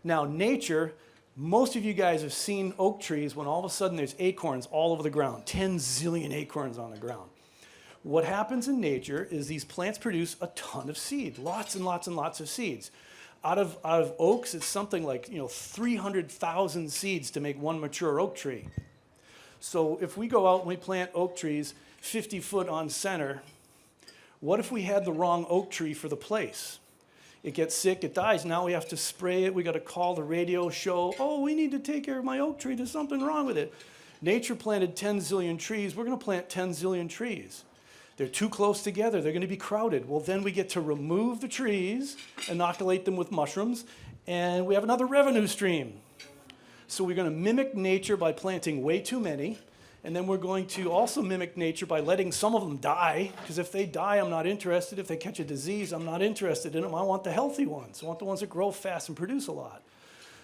Now, nature, most of you guys have seen oak trees when all of a sudden there's acorns all over the ground, 10 zillion acorns on the ground. What happens in nature is these plants produce a ton of seed, lots and lots and lots of seeds. Out of oaks, it's something like 300,000 seeds to make one mature oak tree. So if we go out and we plant oak trees 50 foot on center, what if we had the wrong oak tree for the place? It gets sick, it dies. Now we have to spray it. We got to call the radio show. Oh, we need to take care of my oak tree. There's something wrong with it. Nature planted 10 zillion trees. We're going to plant 10 zillion trees. They're too close together. They're going to be crowded. Well, then we get to remove the trees, inoculate them with mushrooms, and we have another revenue stream. So we're going to mimic nature by planting way too many, and then we're going to also mimic nature by letting some of them die, because if they die, I'm not interested. If they catch a disease, I'm not interested in them. I want the healthy ones. I want the ones that grow fast and produce a lot.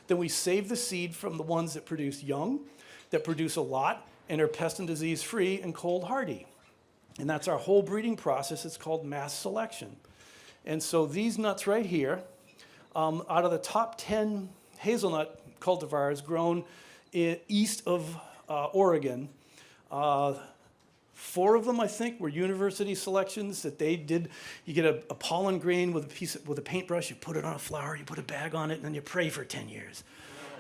Then we save the seed from the ones that produce young, that produce a lot, and are pest and disease free and cold hardy. And that's our whole breeding process. It's called mass selection. And so these nuts right here, out of the top 10 hazelnut cultivars grown east of Oregon, 4 of them, I think, were university selections that they did. You get a pollen grain with a paintbrush, you put it on a flower, you put a bag on it, and then you pray for 10 years.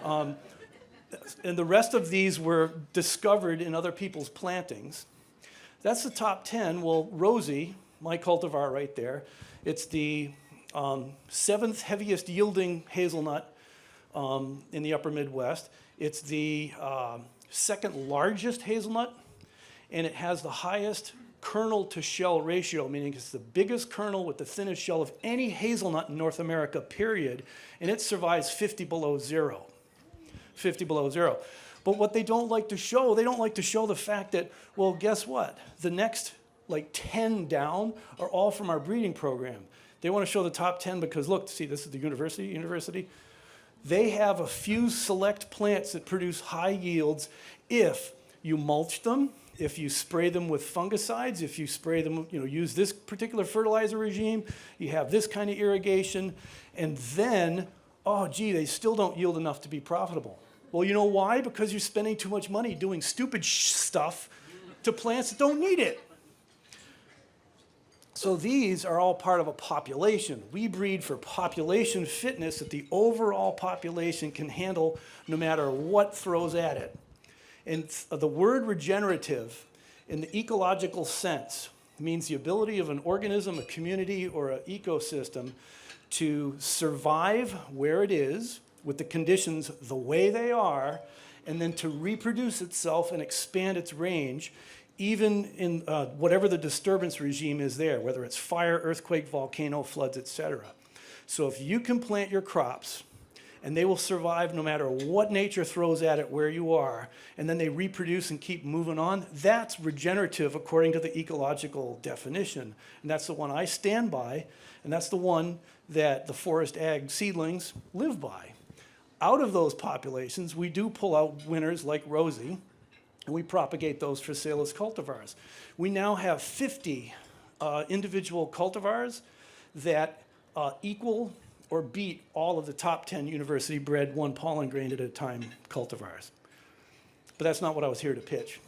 And the rest of these were discovered in other people's plantings. That's the top 10. Well, Rosie, my cultivar right there, it's the 7th heaviest yielding hazelnut in the upper Midwest. It's the 2nd largest hazelnut, and it has the highest kernel to shell ratio, meaning it's the biggest kernel with the thinnest shell of any hazelnut in North America, period, and it survives 50 below zero. 50 below zero. But what they don't like to show, they don't like to show the fact that, well, guess what? The next like 10 down are all from our breeding program. They want to show the top 10 because look, see, this is the university. They have a few select plants that produce high yields if you mulch them, if you spray them with fungicides, if you spray them, use this particular fertilizer regime, you have this kind of irrigation, and then, oh gee, they still don't yield enough to be profitable. Well, you know why? Because you're spending too much money doing stupid stuff to plants that don't need it. So these are all part of a population. We breed for population fitness that the overall population can handle no matter what throws at it. And the word regenerative in the ecological sense means the ability of an organism, a community, or an ecosystem to survive where it is with the conditions the way they are, and then to reproduce itself and expand its range, even in whatever the disturbance regime is there, whether it's fire, earthquake, volcano, floods, etc. So if you can plant your crops, and they will survive no matter what nature throws at it where you are, and then they reproduce and keep moving on, that's regenerative according to the ecological definition. And that's the one I stand by, and that's the one that the forest ag seedlings live by. Out of those populations, we do pull out winners like Rosie, and we propagate those for sale as cultivars. We now have 50 individual cultivars that equal or beat all of the top 10 university-bred 1 pollen grain at a time cultivars. But that's not what I was here to pitch.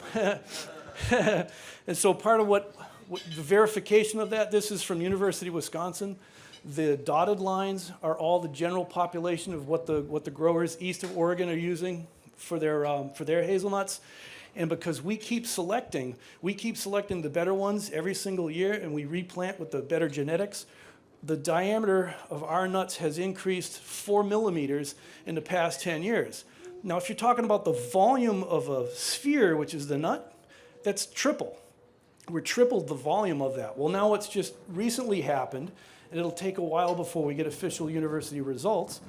And so part of what the verification of that, this is from University of Wisconsin. The dotted lines are all the general population of what the growers east of Oregon are using for their hazelnuts. And because we keep selecting the better ones every single year, and we replant with the better genetics, the diameter of our nuts has increased 4 millimeters in the past 10 years. Now, if you're talking about the volume of a sphere, which is the nut, that's triple. We're tripled the volume of that. Well, now what's just recently happened, and it'll take a while before we get official university results,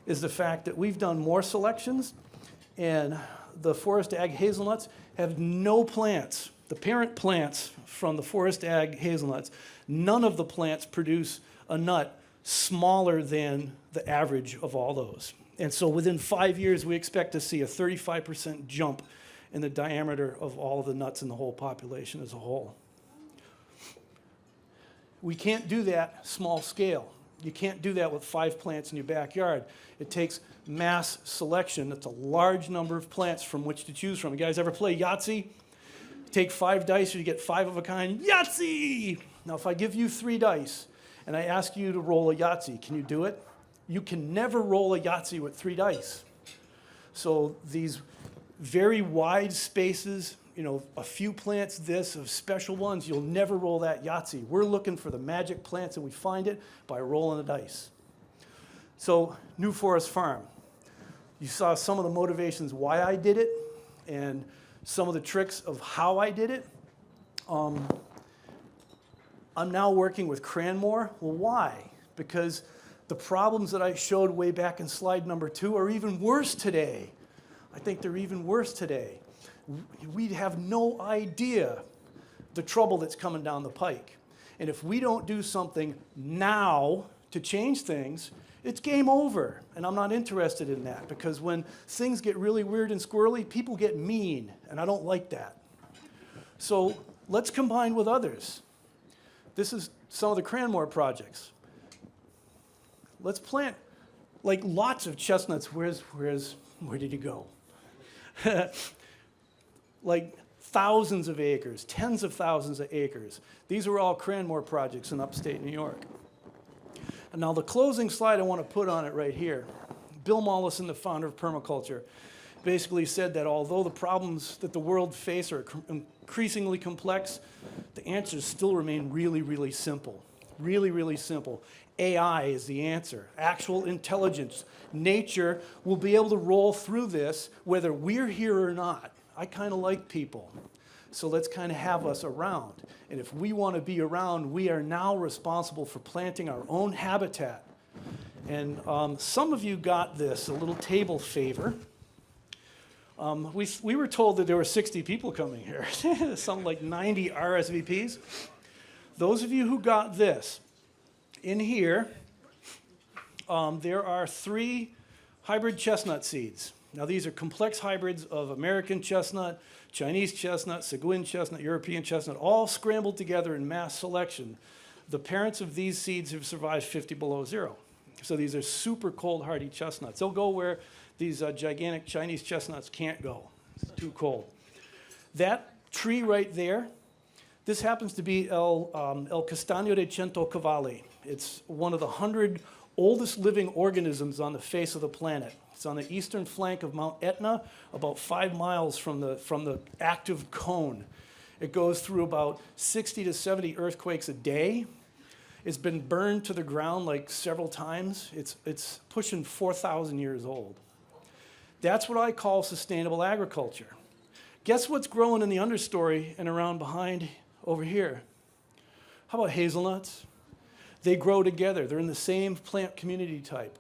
is the fact that we've done more selections, and the forest ag hazelnuts have no plants. The parent plants from the forest ag hazelnuts, none of the plants produce a nut smaller than the average of all those. And so within 5 years, we expect to see a 35% jump in the diameter of all of the nuts in the whole population as a whole. We can't do that small scale. You can't do that with 5 plants in your backyard. It takes mass selection. That's a large number of plants from which to choose from. You guys ever play Yahtzee? Take 5 dice, you get 5 of a kind. Yahtzee! Now, if I give you 3 dice, and I ask you to roll a Yahtzee, can you do it? You can never roll a Yahtzee with 3 dice. So these very wide spaces, a few plants of special ones, you'll never roll that Yahtzee. We're looking for the magic plants, and we find it by rolling the dice. So, New Forest Farm. You saw some of the motivations why I did it, and some of the tricks of how I did it. I'm now working with CrannMor. Well, why? Because the problems that I showed way back in slide number 2 are even worse today. I think they're even worse today. We have no idea the trouble that's coming down the pike. And if we don't do something now to change things, it's game over. And I'm not interested in that, because when things get really weird and squirrely, people get mean, and I don't like that. So let's combine with others. This is some of the CrannMor projects. Let's plant like lots of chestnuts. Where did he go? Like thousands of acres, tens of thousands of acres. These are all CrannMor projects in upstate New York. And now the closing slide I want to put on it right here. Bill Mollison, the founder of permaculture, basically said that although the problems that the world face are increasingly complex, the answers still remain really, really simple. Really, really simple. AI is the answer. Actual intelligence. Nature will be able to roll through this whether we're here or not. I kind of like people. So let's kind of have us around. And if we want to be around, we are now responsible for planting our own habitat. And some of you got this, a little table favor. We were told that there were 60 people coming here, something like 90 RSVPs. Those of you who got this, in here, there are 3 hybrid chestnut seeds. Now these are complex hybrids of American chestnut, Chinese chestnut, Seguin chestnut, European chestnut, all scrambled together in mass selection. The parents of these seeds have survived 50 below zero. So these are super cold hardy chestnuts. They'll go where these gigantic Chinese chestnuts can't go. It's too cold. That tree right there, this happens to be El Castaño de Cento Cavalli. It's one of the 100 oldest living organisms on the face of the planet. It's on the eastern flank of Mount Etna, about 5 miles from the active cone. It goes through about 60 to 70 earthquakes a day. It's been burned to the ground like several times. It's pushing 4,000 years old. That's what I call sustainable agriculture. Guess what's growing in the understory and around behind over here? How about hazelnuts? They grow together. They're in the same plant community type.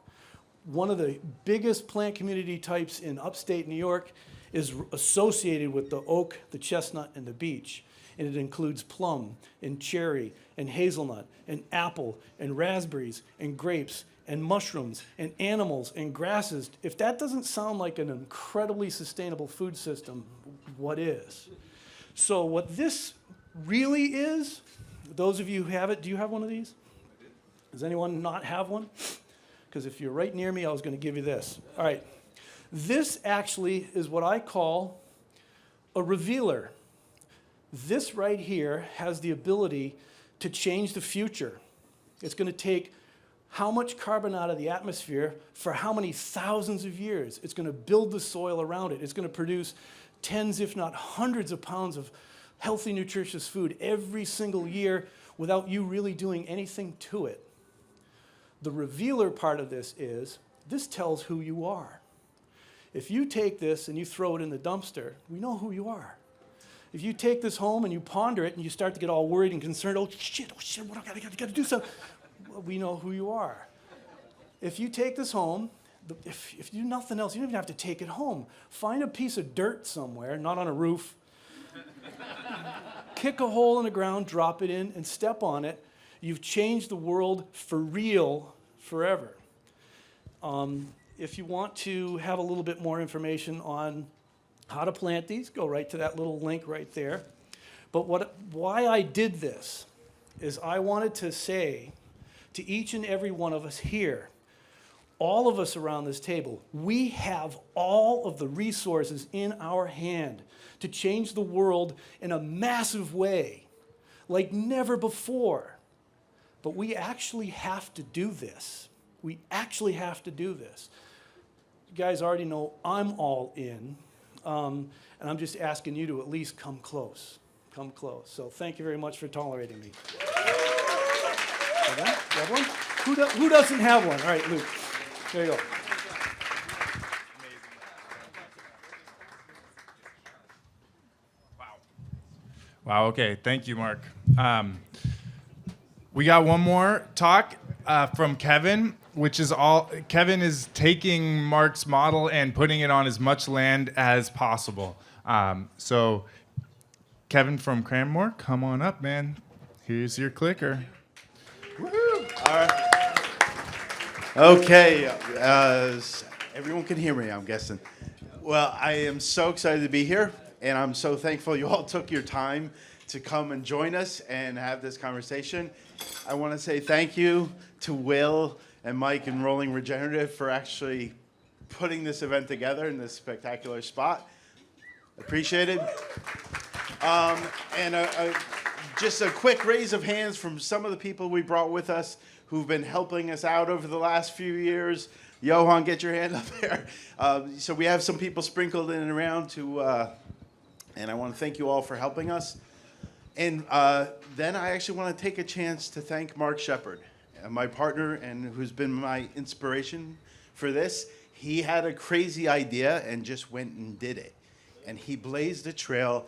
One of the biggest plant community types in upstate New York is associated with the oak, the chestnut, and the beech. And it includes plum and cherry and hazelnut and apple and raspberries and grapes and mushrooms and animals and grasses. If that doesn't sound like an incredibly sustainable food system, what is? So what this really is, those of you who have it, do you have one of these? Does anyone not have one? Because if you're right near me, I was going to give you this. All right. This actually is what I call a revealer. This right here has the ability to change the future. It's going to take how much carbon out of the atmosphere for how many thousands of years. It's going to build the soil around it. It's going to produce tens, if not hundreds of pounds of healthy, nutritious food every single year without you really doing anything to it. The revealer part of this is, this tells who you are. If you take this and you throw it in the dumpster, we know who you are. If you take this home and you ponder it and you start to get all worried and concerned, oh shit, what I gotta do something, we know who you are. If you take this home, if you do nothing else, you don't even have to take it home. Find a piece of dirt somewhere, not on a roof, kick a hole in the ground, drop it in, and step on it. You've changed the world for real, forever. If you want to have a little bit more information on how to plant these, go right to that little link right there. But why I did this is I wanted to say to each and every one of us here, all of us around this table, we have all of the resources in our hand to change the world in a massive way, like never before. But we actually have to do this. We actually have to do this. You guys already know I'm all in, and I'm just asking you to at least come close. Come close. So thank you very much for tolerating me. Have one? Who doesn't have one? All right, Luke. There you go. Wow, okay. Thank you, Mark. We got one more talk from Kevin, which is Kevin is taking Mark's model and putting it on as much land as possible. So Kevin from CrannMor, come on up, man. Here's your clicker. Woo-hoo. All right. Okay, everyone can hear me, I'm guessing. Well, I am so excited to be here, and I'm so thankful you all took your time to come and join us and have this conversation. I want to say thank you to Will and Mike and Rolling Regenerative for actually putting this event together in this spectacular spot. Appreciate it. And just a quick raise of hands from some of the people we brought with us who've been helping us out over the last few years. Johan, get your hand up there. So we have some people sprinkled in and around to, and I want to thank you all for helping us. And then I actually want to take a chance to thank Mark Shepard, my partner and who's been my inspiration for this. He had a crazy idea and just went and did it. And he blazed a trail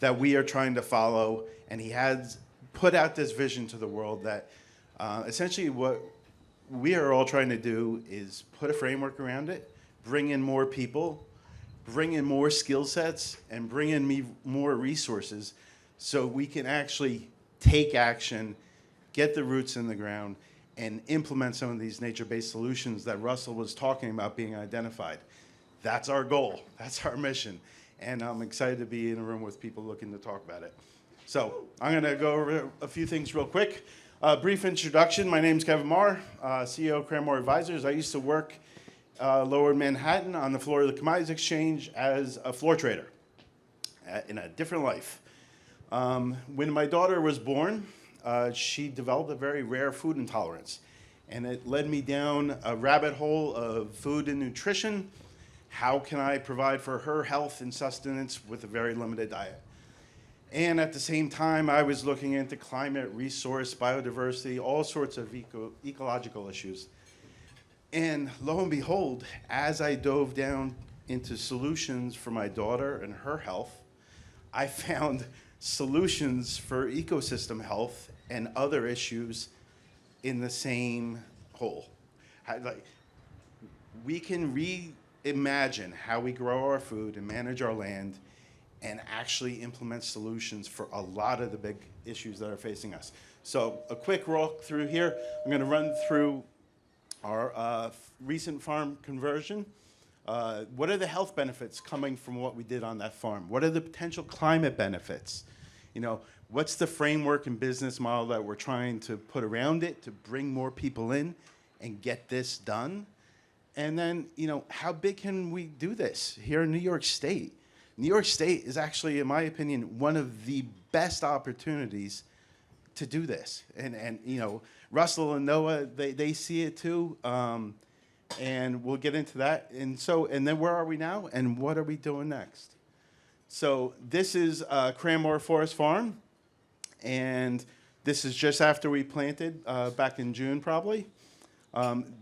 that we are trying to follow. And he has put out this vision to the world that essentially what we are all trying to do is put a framework around it, bring in more people, bring in more skill sets, and bring in more resources so we can actually take action, get the roots in the ground, and implement some of these nature-based solutions that Russell was talking about being identified. That's our goal. That's our mission. And I'm excited to be in a room with people looking to talk about it. So I'm going to go over a few things real quick. Brief introduction. My name's Kevin Maher, CEO of CrannMor Advisors. I used to work Lower Manhattan on the floor of the Commodities Exchange as a floor trader in a different life. When my daughter was born, she developed a very rare food intolerance. And it led me down a rabbit hole of food and nutrition. How can I provide for her health and sustenance with a very limited diet? And at the same time, I was looking into climate, resource, biodiversity, all sorts of ecological issues. And lo and behold, as I dove down into solutions for my daughter and her health, I found solutions for ecosystem health and other issues in the same hole. We can reimagine how we grow our food and manage our land and actually implement solutions for a lot of the big issues that are facing us. So a quick walk through here. I'm going to run through our recent farm conversion. What are the health benefits coming from what we did on that farm? What are the potential climate benefits? You know, what's the framework and business model that we're trying to put around it to bring more people in and get this done? And then, you know, how big can we do this here in New York State? New York State is actually, in my opinion, one of the best opportunities to do this. And you know, Russell and Noah, they see it too. And we'll get into that. And then where are we now? And what are we doing next? So this is CrannMor Forest Farm. And this is just after we planted back in June, probably.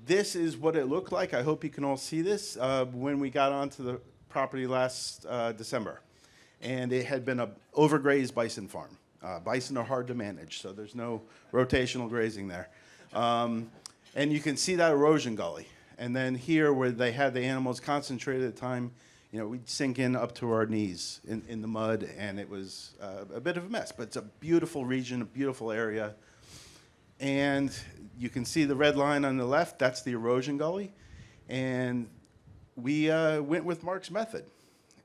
This is what it looked like. I hope you can all see this when we got onto the property last December. And it had been an overgrazed bison farm. Bison are hard to manage, so there's no rotational grazing there. And you can see that erosion gully. And then here, where they had the animals concentrated at the time, you know, we'd sink in up to our knees in the mud, and it was a bit of a mess. But it's a beautiful region, a beautiful area. And you can see the red line on the left, that's the erosion gully. And we went with Mark's method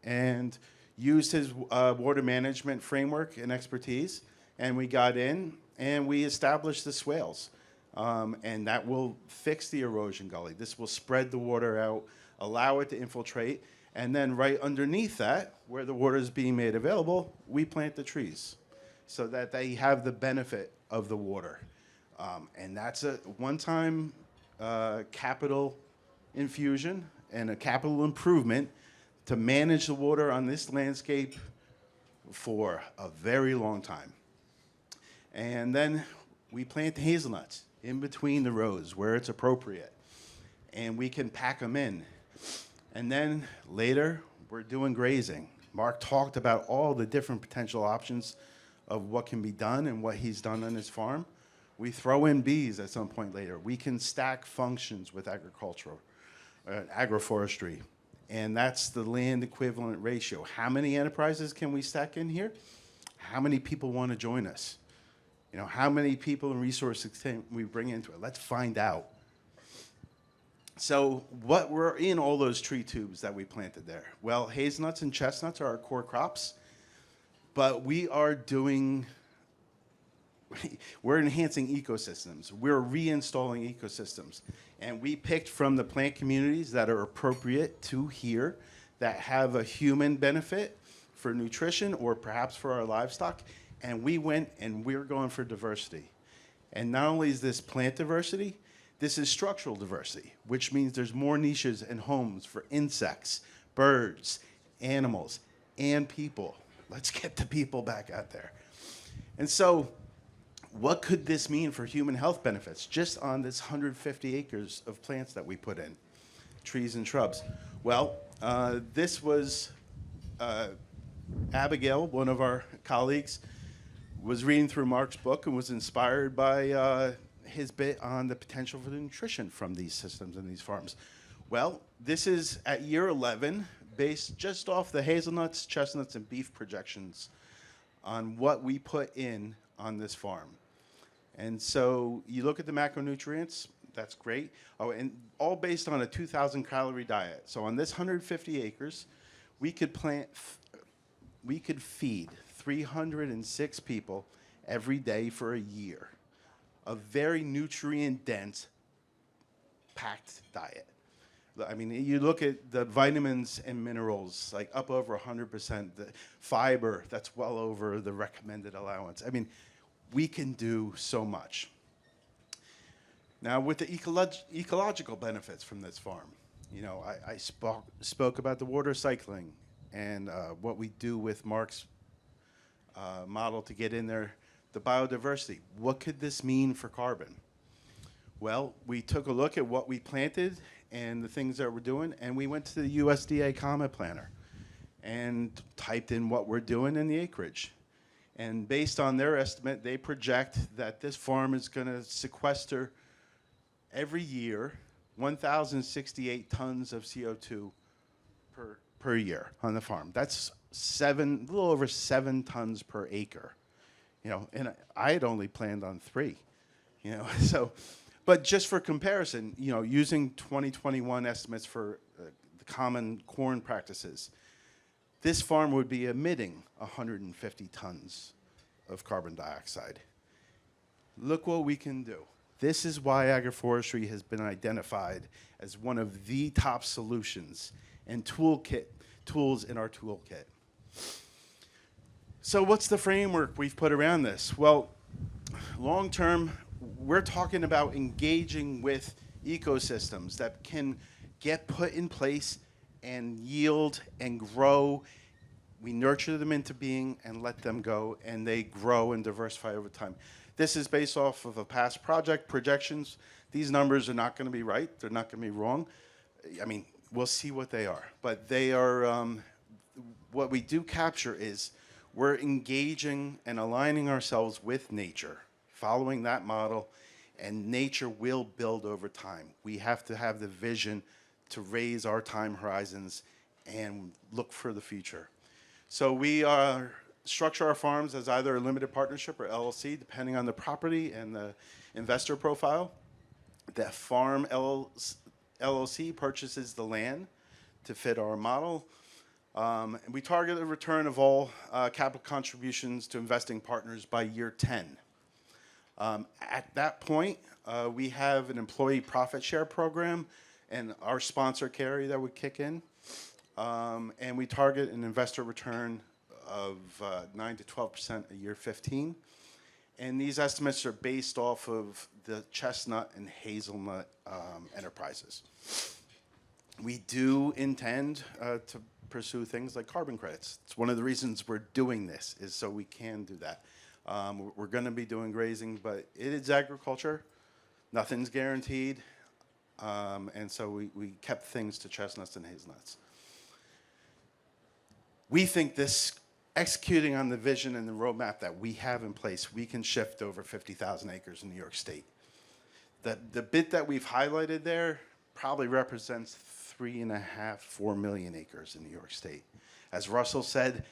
and used his water management framework and expertise. And we got in and we established the swales. And that will fix the erosion gully. This will spread the water out, allow it to infiltrate. And then right underneath that, where the water is being made available, we plant the trees so that they have the benefit of the water. And that's a one-time capital infusion and a capital improvement to manage the water on this landscape for a very long time. And then we plant hazelnuts in between the rows where it's appropriate. And we can pack them in. And then later, we're doing grazing. Mark talked about all the different potential options of what can be done and what he's done on his farm. We throw in bees at some point later. We can stack functions with agricultural, agroforestry. And that's the land equivalent ratio. How many enterprises can we stack in here? How many people want to join us? You know, how many people and resources can we bring into it? Let's find out. So what were in all those tree tubes that we planted there? Well, hazelnuts and chestnuts are our core crops, but we're enhancing ecosystems. We're reinstalling ecosystems. And we picked from the plant communities that are appropriate to here, that have a human benefit for nutrition or perhaps for our livestock, and we went and we're going for diversity. And not only is this plant diversity, this is structural diversity, which means there's more niches and homes for insects, birds, animals, and people. Let's get the people back out there. And so what could this mean for human health benefits just on this 150 acres of plants that we put in, trees and shrubs? Well, this was Abigail, one of our colleagues, was reading through Mark's book and was inspired by his bit on the potential for the nutrition from these systems and these farms. Well, this is at year 11, based just off the hazelnuts, chestnuts, and beef projections on what we put in on this farm. And so you look at the macronutrients, that's great. Oh, and all based on a 2,000 calorie diet. So on this 150 acres, we could feed 306 people every day for a year. A very nutrient-dense, packed diet. I mean, you look at the vitamins and minerals, like up over 100%, the fiber, that's well over the recommended allowance. I mean, we can do so much. Now, with the ecological benefits from this farm, you know, I spoke about the water cycling and what we do with Mark's model to get in there, the biodiversity. What could this mean for carbon? Well, we took a look at what we planted and the things that we're doing, and we went to the USDA Climate Planner and typed in what we're doing in the acreage. And based on their estimate, they project that this farm is going to sequester every year 1,068 tons of CO2 per year on the farm. That's a little over 7 tons per acre. You know, and I had only planned on 3. You know, so. But just for comparison, you know, using 2021 estimates for the common corn practices, this farm would be emitting 150 tons of carbon dioxide. Look what we can do. This is why agroforestry has been identified as one of the top solutions and tools in our toolkit. So what's the framework we've put around this? Well, long term, we're talking about engaging with ecosystems that can get put in place and yield and grow. We nurture them into being and let them go, and they grow and diversify over time. This is based off of a past project projections. These numbers are not going to be right. They're not going to be wrong. I mean, we'll see what they are. But they are, what we do capture is we're engaging and aligning ourselves with nature, following that model, and nature will build over time. We have to have the vision to raise our time horizons and look for the future. So we structure our farms as either a limited partnership or LLC, depending on the property and the investor profile. The farm LLC purchases the land to fit our model. And we target a return of all capital contributions to investing partners by year 10. At that point, we have an employee profit share program and our sponsor carry that would kick in. And we target an investor return of 9 to 12% a year 15. And these estimates are based off of the chestnut and hazelnut enterprises. We do intend to pursue things like carbon credits. It's one of the reasons we're doing this, is so we can do that. We're going to be doing grazing, but it is agriculture. Nothing's guaranteed. And so we kept things to chestnuts and hazelnuts. We think this, executing on the vision and the roadmap that we have in place, we can shift over 50,000 acres in New York State. The bit that we've highlighted there probably represents 3.5, 4 million acres in New York State. As Russell said,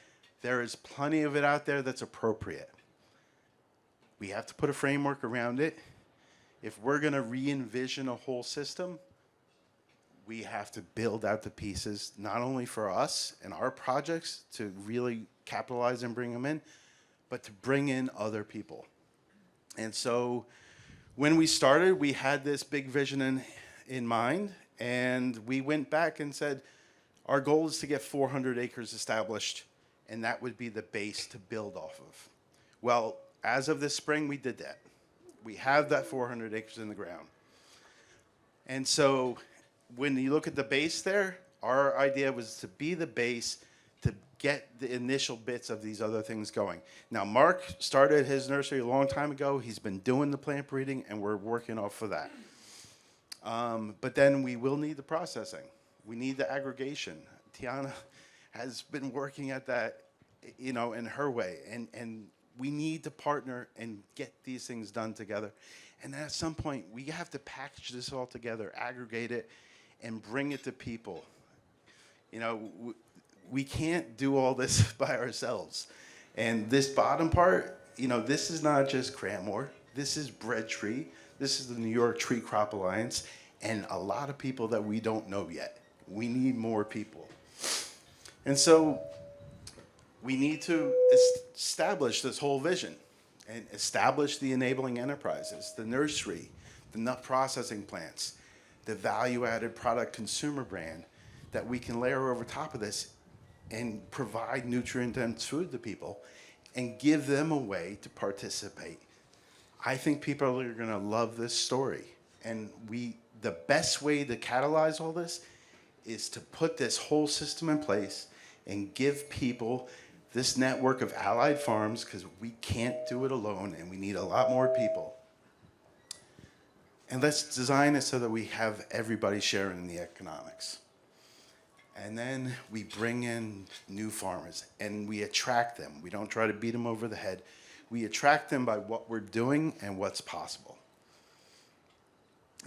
there is plenty of it out there that's appropriate. We have to put a framework around it. If we're going to re-envision a whole system, we have to build out the pieces, not only for us and our projects to really capitalize and bring them in, but to bring in other people. And so when we started, we had this big vision in mind, and we went back and said, our goal is to get 400 acres established and that would be the base to build off of. Well, as of this spring, we did that. We have that 400 acres in the ground. And so when you look at the base there, our idea was to be the base to get the initial bits of these other things going. Now, Mark started his nursery a long time ago. He's been doing the plant breeding, and we're working off of that. But then we will need the processing. We need the aggregation. Tianna has been working at that, you know, in her way. And we need to partner and get these things done together. And then at some point, we have to package this all together, aggregate it, and bring it to people. You know, we can't do all this by ourselves. And this bottom part, you know, this is not just CrannMor. This is Breadtree. This is the New York Tree Crop Alliance, and a lot of people that we don't know yet. We need more people. And so we need to establish this whole vision and establish the enabling enterprises, the nursery, the nut processing plants, the value-added product consumer brand that we can layer over top of this and provide nutrient-dense food to people and give them a way to participate. I think people are going to love this story. And the best way to catalyze all this is to put this whole system in place and give people this network of allied farms, because we can't do it alone and we need a lot more people. And let's design it so that we have everybody sharing in the economics. And then we bring in new farmers and we attract them. We don't try to beat them over the head. We attract them by what we're doing and what's possible.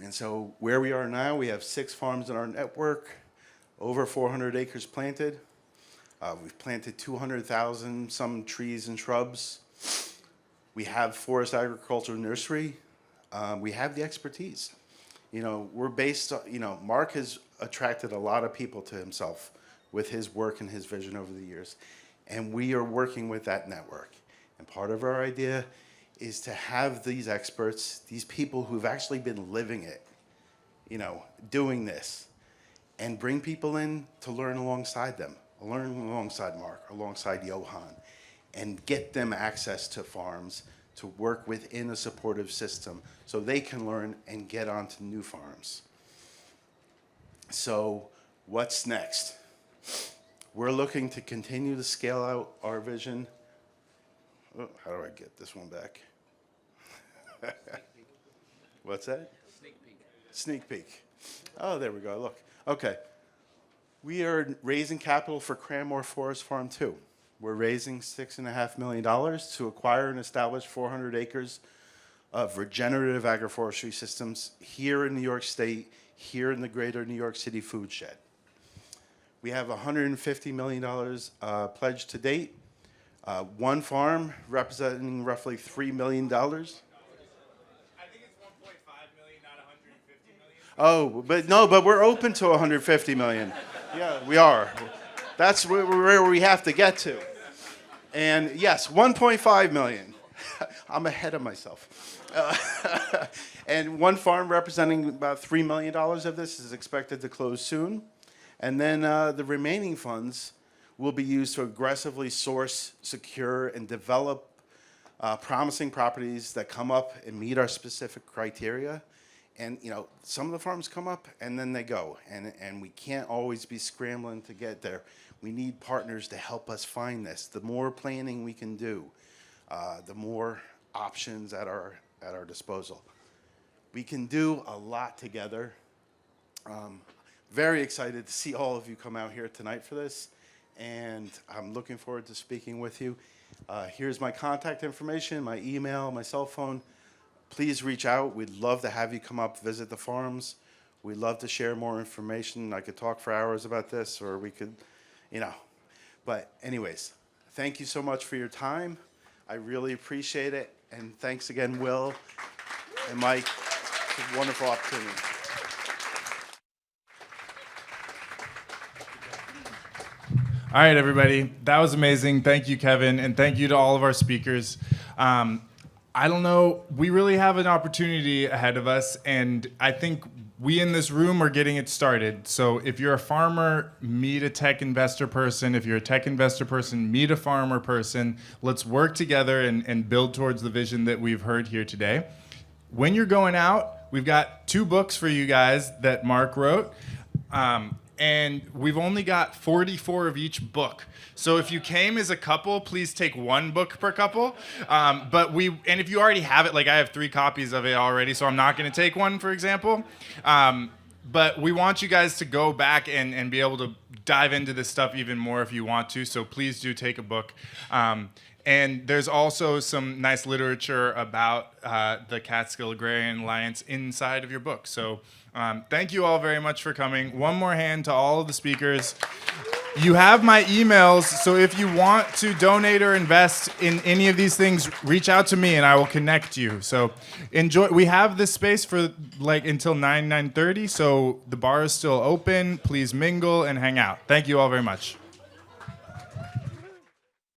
And so where we are now, we have 6 farms in our network, over 400 acres planted. We've planted 200,000 some trees and shrubs. We have forest agriculture nursery. We have the expertise. You know, we're based on, you know, Mark has attracted a lot of people to himself with his work and his vision over the years. And we are working with that network. And part of our idea is to have these experts, these people who've actually been living it, you know, doing this, and bring people in to learn alongside them, learn alongside Mark, alongside Johan, and get them access to farms to work within a supportive system so they can learn and get onto new farms. So what's next? We're looking to continue to scale out our vision. Oh, how do I get this one back? What's that? Sneak peek. Sneak peek. Oh, there we go. Look. Okay. We are raising capital for CrannMor Forest Farm 2. We're raising $6.5 million to acquire and establish 400 acres of regenerative agroforestry systems here in New York State, here in the greater New York City food shed. We have $150 million pledged to date. One farm representing roughly $3 million. I think it's 1.5 million, not 150 million. Oh, but we're open to 150 million. Yeah, we are. That's where we have to get to. And yes, 1.5 million. I'm ahead of myself. And one farm representing about $3 million of this is expected to close soon. And then the remaining funds will be used to aggressively source, secure, and develop promising properties that come up and meet our specific criteria. And you know, some of the farms come up and then they go, and we can't always be scrambling to get there. We need partners to help us find this. The more planning we can do, the more options at our disposal. We can do a lot together. Very excited to see all of you come out here tonight for this, and I'm looking forward to speaking with you. Here's my contact information, my email, my cell phone. Please reach out. We'd love to have you come up, visit the farms. We'd love to share more information. I could talk for hours about this, or we could, you know. But anyways, thank you so much for your time. I really appreciate it. And thanks again, Will and Mike. It's a wonderful opportunity. All right, everybody. That was amazing. Thank you, Kevin, and thank you to all of our speakers. I don't know. We really have an opportunity ahead of us, and I think we in this room are getting it started. So if you're a farmer, meet a tech investor person. If you're a tech investor person, meet a farmer person. Let's work together and build towards the vision that we've heard here today. When you're going out, we've got 2 books for you guys that Mark wrote. And we've only got 44 of each book. So if you came as a couple, please take 1 book per couple. And if you already have it, like I have 3 copies of it already, so I'm not going to take one, for example. But we want you guys to go back and be able to dive into this stuff even more if you want to. So please do take a book. And there's also some nice literature about the Catskill Agrarian Alliance inside of your book. So thank you all very much for coming. One more hand to all of the speakers. You have my emails, so if you want to donate or invest in any of these things, reach out to me and I will connect you. So enjoy. We have this space for like until 9:30, so the bar is still open. Please mingle and hang out. Thank you all very much.